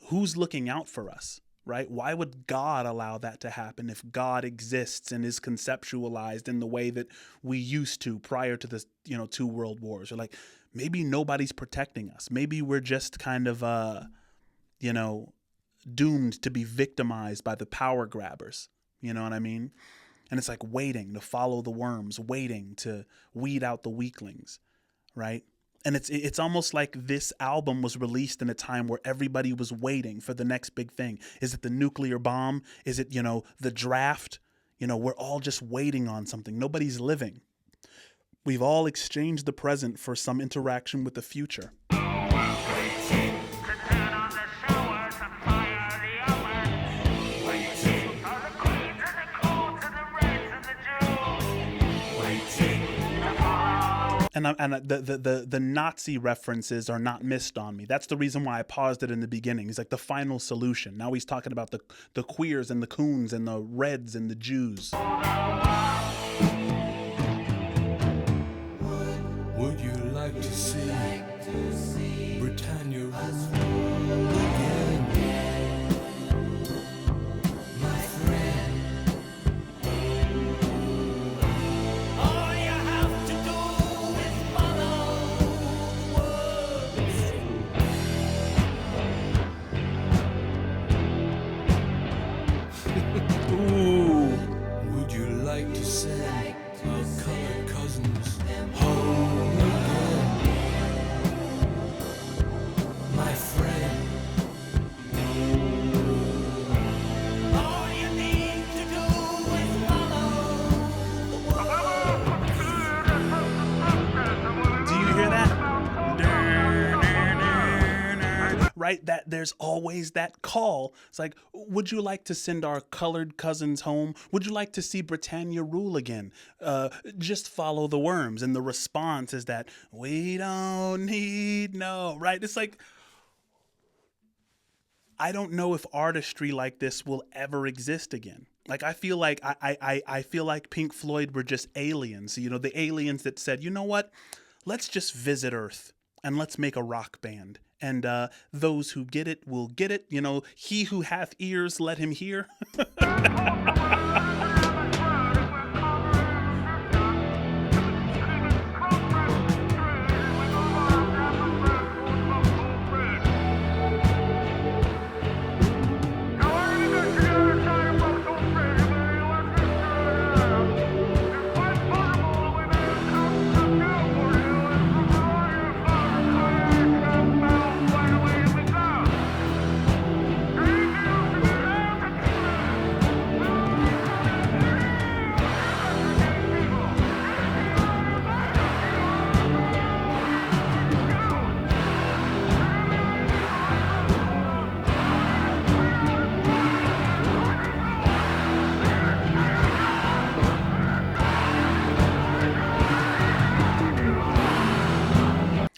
who's looking out for us, right? Why would God allow that to happen if God exists and is conceptualized in the way that we used to prior to the, 2 world wars? Or like, maybe nobody's protecting us. Maybe we're just kind of, doomed to be victimized by the power grabbers. You know what I mean? And it's like waiting to follow the worms, waiting to weed out the weaklings, right? And it's almost like this album was released in a time where everybody was waiting for the next big thing. Is it the nuclear bomb? Is it, the draft? We're all just waiting on something. Nobody's living. We've all exchanged the present for some interaction with the future. And the Nazi references are not missed on me. That's the reason why I paused it in the beginning. He's like the final solution. Now he's talking about the queers and the coons and the reds and the Jews. Would you like to see Britannia rule again? My friend, all you have to do is follow the words. Ooh. Would you like to send our colored cousins home again? My friend, all you need to do is follow the words. Do you hear that? Right? That there's always that call. It's like, would you like to send our colored cousins home? Would you like to see Britannia rule again? Just follow the worms. And the response is that we don't need no, right? It's like, I don't know if artistry like this will ever exist again. Like, I feel like I feel like Pink Floyd were just aliens, you know, the aliens that said, you know what, let's just visit Earth and let's make a rock band. And those who get it will get it. You know, he who hath ears, let him hear.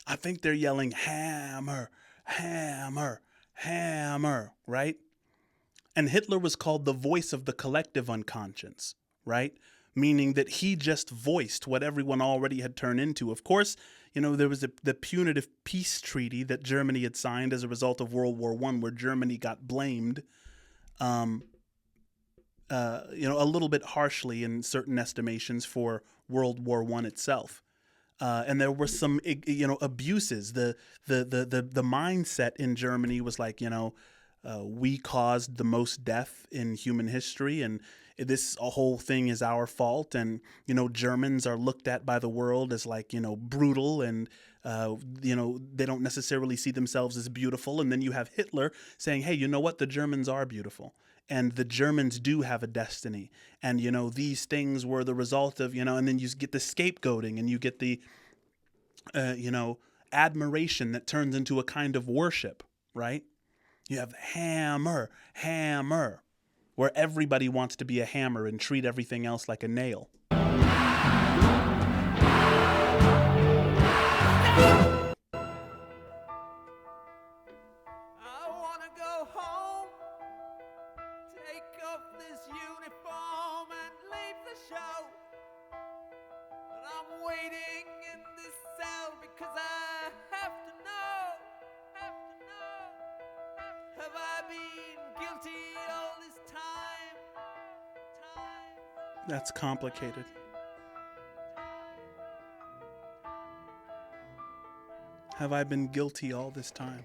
I think they're yelling hammer, hammer, hammer, right? And Hitler was called the voice of the collective unconscious, right? Meaning that he just voiced what everyone already had turned into. Of course, you know, there was the punitive peace treaty that Germany had signed as a result of World War I, where Germany got blamed, you know, a little bit harshly in certain estimations for World War I itself. And there were some, you know, abuses. The mindset in Germany was like, you know, we caused the most death in human history, and this whole thing is our fault. And, you know, Germans are looked at by the world as like, you know, brutal, and, you know, they don't necessarily see themselves as beautiful. And then you have Hitler saying, hey, you know what? The Germans are beautiful. And the Germans do have a destiny. And, you know, these things were the result of, you know, and then you get the scapegoating, and you get the, you know, admiration that turns into a kind of worship, right? You have hammer, hammer, where everybody wants to be a hammer and treat everything else like a nail. Waiting in this cell because I have to know, have I been guilty all this time? That's complicated. Have I been guilty all this time?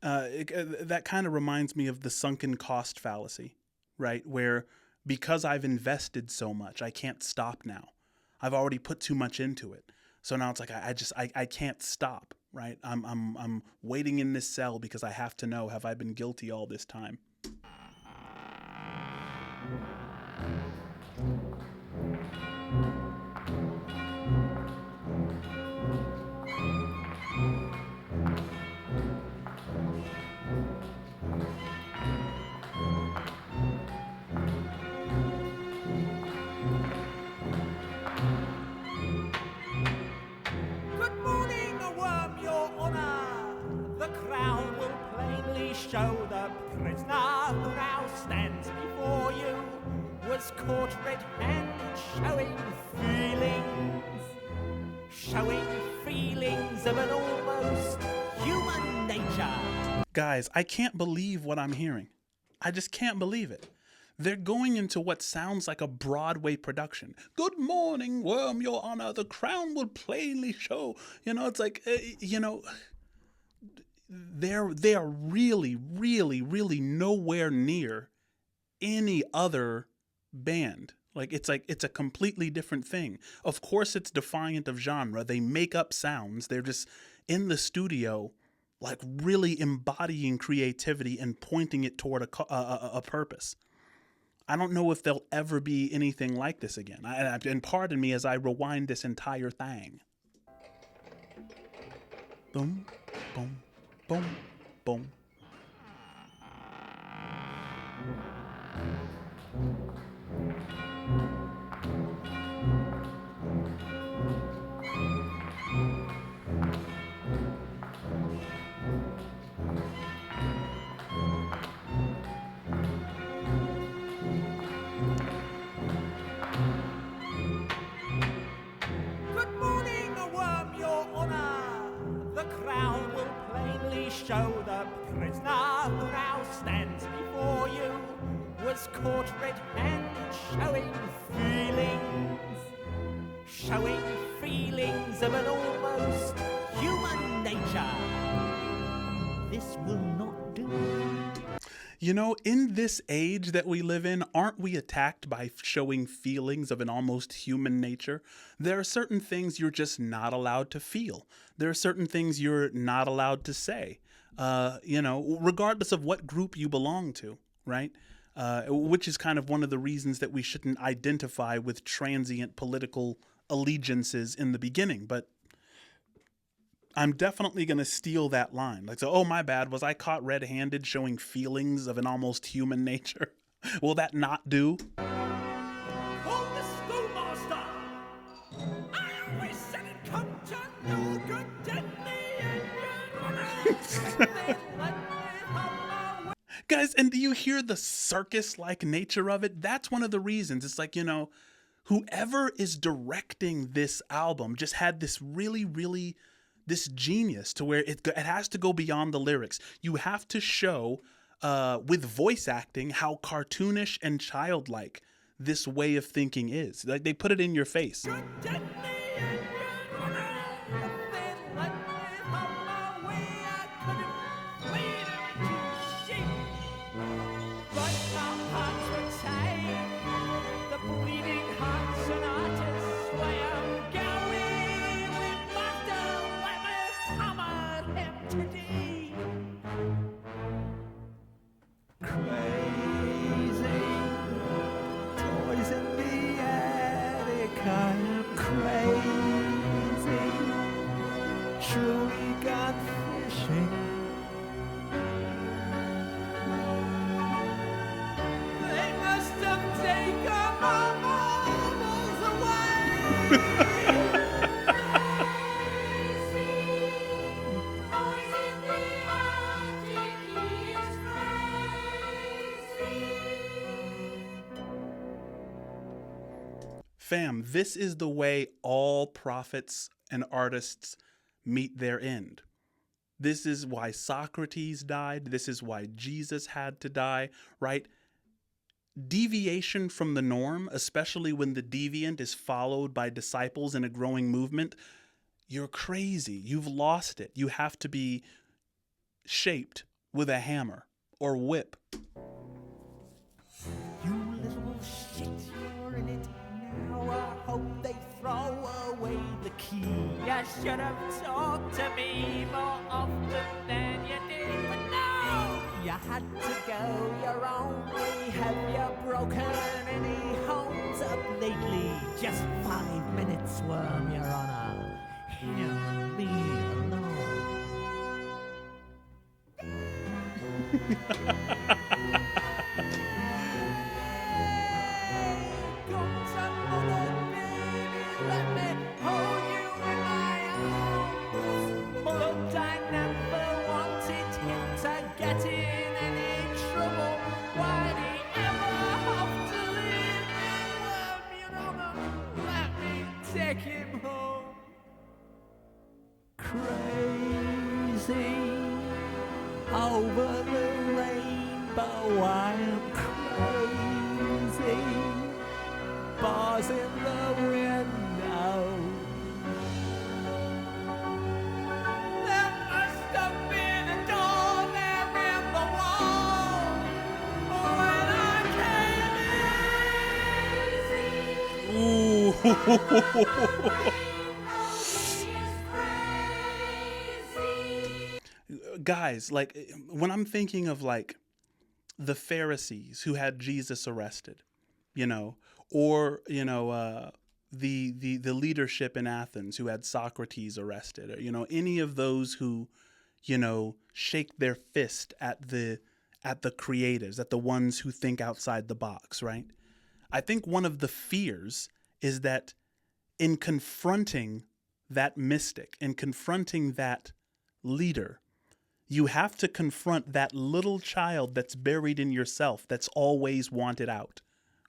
That kind of reminds me of the sunken cost fallacy, right? Where because I've invested so much, I can't stop now. I've already put too much into it. So now it's like I can't stop, right? I'm waiting in this cell because I have to know, have I been guilty all this time? Show the prisoner who now stands before you was caught red-handed showing feelings of an almost human nature. Guys, I can't believe what I'm hearing. I just can't believe it. They're going into what sounds like a Broadway production. Good morning, worm, your honor, the crown will plainly show. You know, it's like, you know, they are really, really, really nowhere near any other band. Like it's a completely different thing. Of course, it's defiant of genre. They make up sounds. They're just in the studio, like really embodying creativity and pointing it toward a purpose. I don't know if there'll ever be anything like this again. And pardon me as I rewind this entire thing. Boom, boom. Boom, boom. will plainly show the prisoner who now stands before you was caught red-handed showing feelings of an almost human nature. This will not do. You know, in this age that we live in, aren't we attacked by showing feelings of an almost human nature? There are certain things you're just not allowed to feel. There are certain things you're not allowed to say, regardless of what group you belong to, right? Which is kind of one of the reasons that we shouldn't identify with transient political allegiances in the beginning. But I'm definitely going to steal that line. Like, so, oh, my bad. Was I caught red-handed showing feelings of an almost human nature? Will that not do? Call the schoolmaster! I always said it come to no good, didn't Guys, and do you hear the circus-like nature of it? That's one of the reasons. It's like, whoever is directing this album just had this really this genius to where it has to go beyond the lyrics. You have to show with voice acting how cartoonish and childlike this way of thinking is. Like, they put it in your face. Fam, this is the way all prophets and artists meet their end. This is why Socrates died. This is why Jesus had to die, right? Deviation from the norm, especially when the deviant is followed by disciples in a growing movement, you're crazy. You've lost it. You have to be shaped with a hammer or whip. You little shit, you're in it now. I hope they throw away the key. You should have talked to me more often than you did, but no! You had to go your own way. Have you broken any homes up lately? Just 5 minutes, worm, Your Honor. Him and me alone. Take him home. Crazy over the rainbow, I am crazy. Bars in the window. There must have been a door there in the wall when I came in. Ooh. Guys, like, when I'm thinking of, like, the Pharisees who had Jesus arrested, or, the leadership in Athens who had Socrates arrested, or, any of those who, shake their fist at the creatives, at the ones who think outside the box, right? I think one of the fears is that in confronting that mystic, in confronting that leader, you have to confront that little child that's buried in yourself that's always wanted out,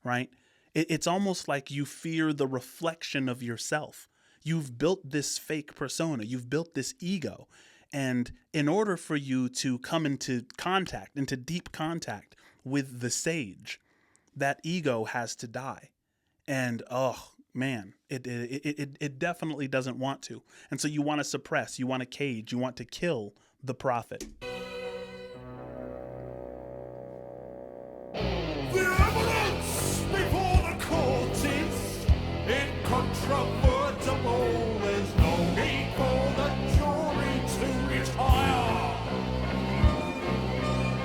right? It's almost like you fear the reflection of yourself. You've built this fake persona. You've built this ego. And in order for you to come into deep contact with the sage, that ego has to die. And oh man, it definitely doesn't want to. And so you want to suppress, you want to cage, you want to kill the prophet. The evidence before the court is incontrovertible. There's no need for the jury to retire.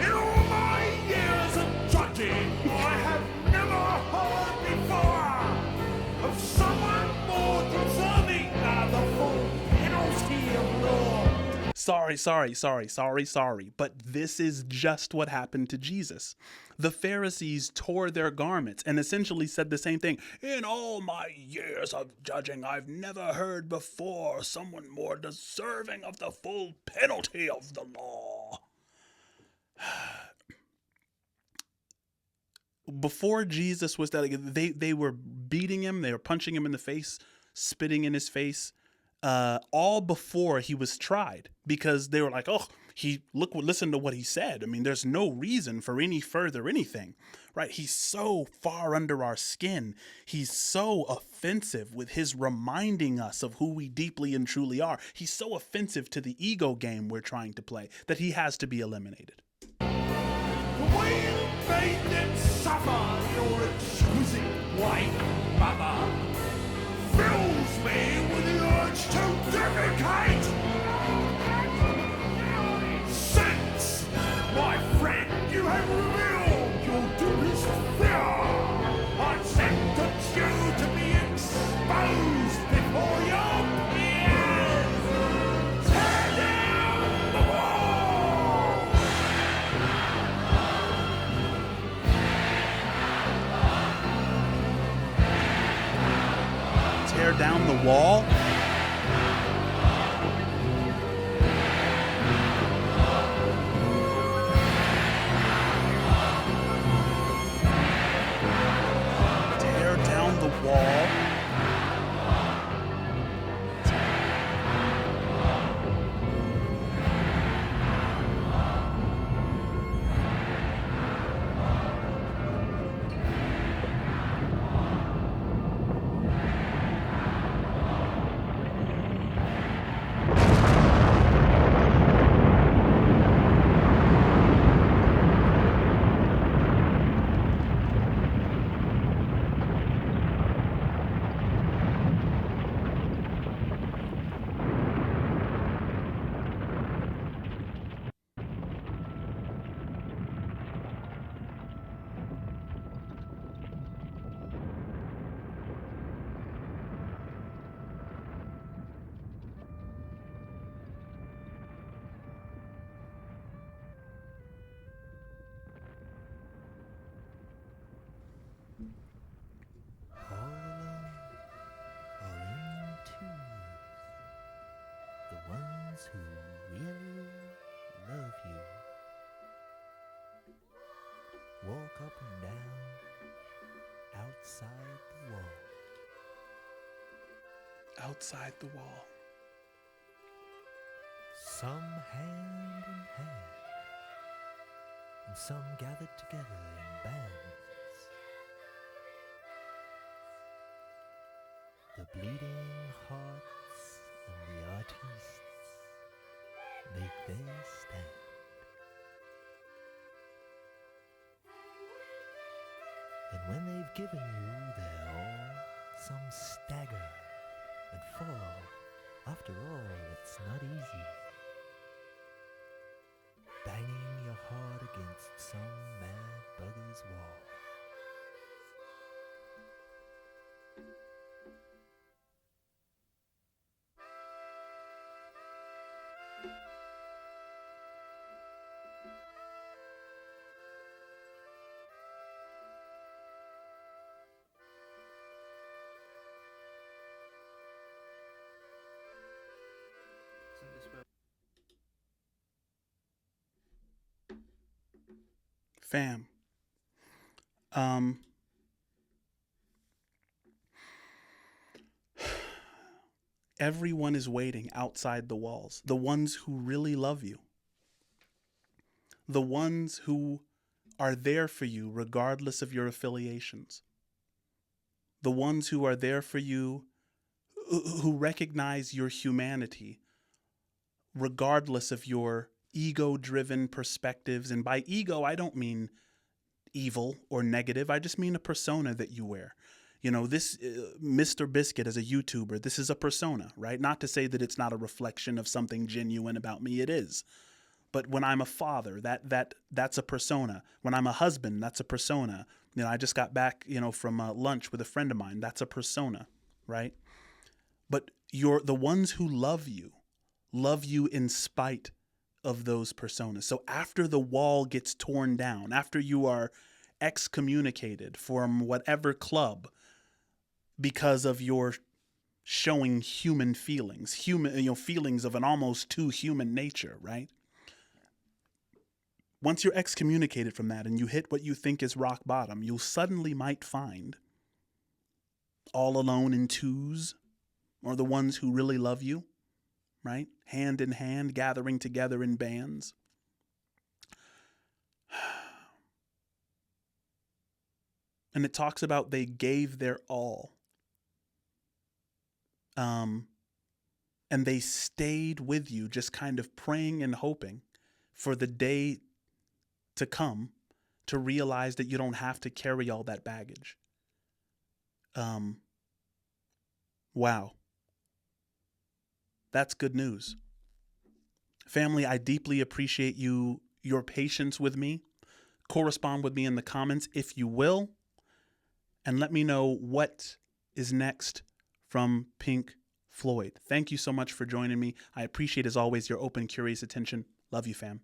In all my years of judging, I have never heard before of someone more deserving of the full penalty of law. Sorry, but this is just what happened to Jesus. The Pharisees tore their garments and essentially said the same thing. In all my years of judging, I've never heard before someone more deserving of the full penalty of the law. Before Jesus was that, they were beating him, they were punching him in the face, spitting in his face, all before he was tried, because they were like, oh, listen to what he said. I mean, there's no reason for any further anything, right? He's so far under our skin. He's so offensive with his reminding us of who we deeply and truly are. He's so offensive to the ego game we're trying to play that he has to be eliminated. The way you made them suffer, your exquisite white mother, fills me with the urge to defecate. Since, my friend, you have revealed your deepest fear, I sentence you to be exposed before your peers. Tear down the wall! Tear down the wall? Tear down the wall? All alone are in twos, the ones who really love you. Walk up and down outside the wall. Outside the wall. Some hand in hand, and some gathered together in bands. The bleeding hearts and the artists make their stand. And when they've given you their all, some stagger and fall. After all, it's not easy. Banging your heart against some mad bugger's wall. Fam. Everyone is waiting outside the walls. The ones who really love you. The ones who are there for you regardless of your affiliations. The ones who are there for you, who recognize your humanity regardless of your ego-driven perspectives. And by ego, I don't mean evil or negative. I just mean a persona that you wear. You know, this Mr. Biscuit as a YouTuber, this is a persona, right? Not to say that it's not a reflection of something genuine about me. It is. But when I'm a father, that's a persona. When I'm a husband, that's a persona. You know, I just got back, from lunch with a friend of mine. That's a persona, right? But the ones who love you in spite of those personas. So after the wall gets torn down, after you are excommunicated from whatever club because of your showing human feelings, feelings of an almost too human nature, right? Once you're excommunicated from that and you hit what you think is rock bottom, you suddenly might find all alone in twos, or the ones who really love you, right? Hand in hand, gathering together in bands. And it talks about they gave their all. And they stayed with you, just kind of praying and hoping for the day to come to realize that you don't have to carry all that baggage. Wow. That's good news. Family, I deeply appreciate your patience with me. Correspond with me in the comments if you will. And let me know what is next from Pink Floyd. Thank you so much for joining me. I appreciate, as always, your open, curious attention. Love you, fam.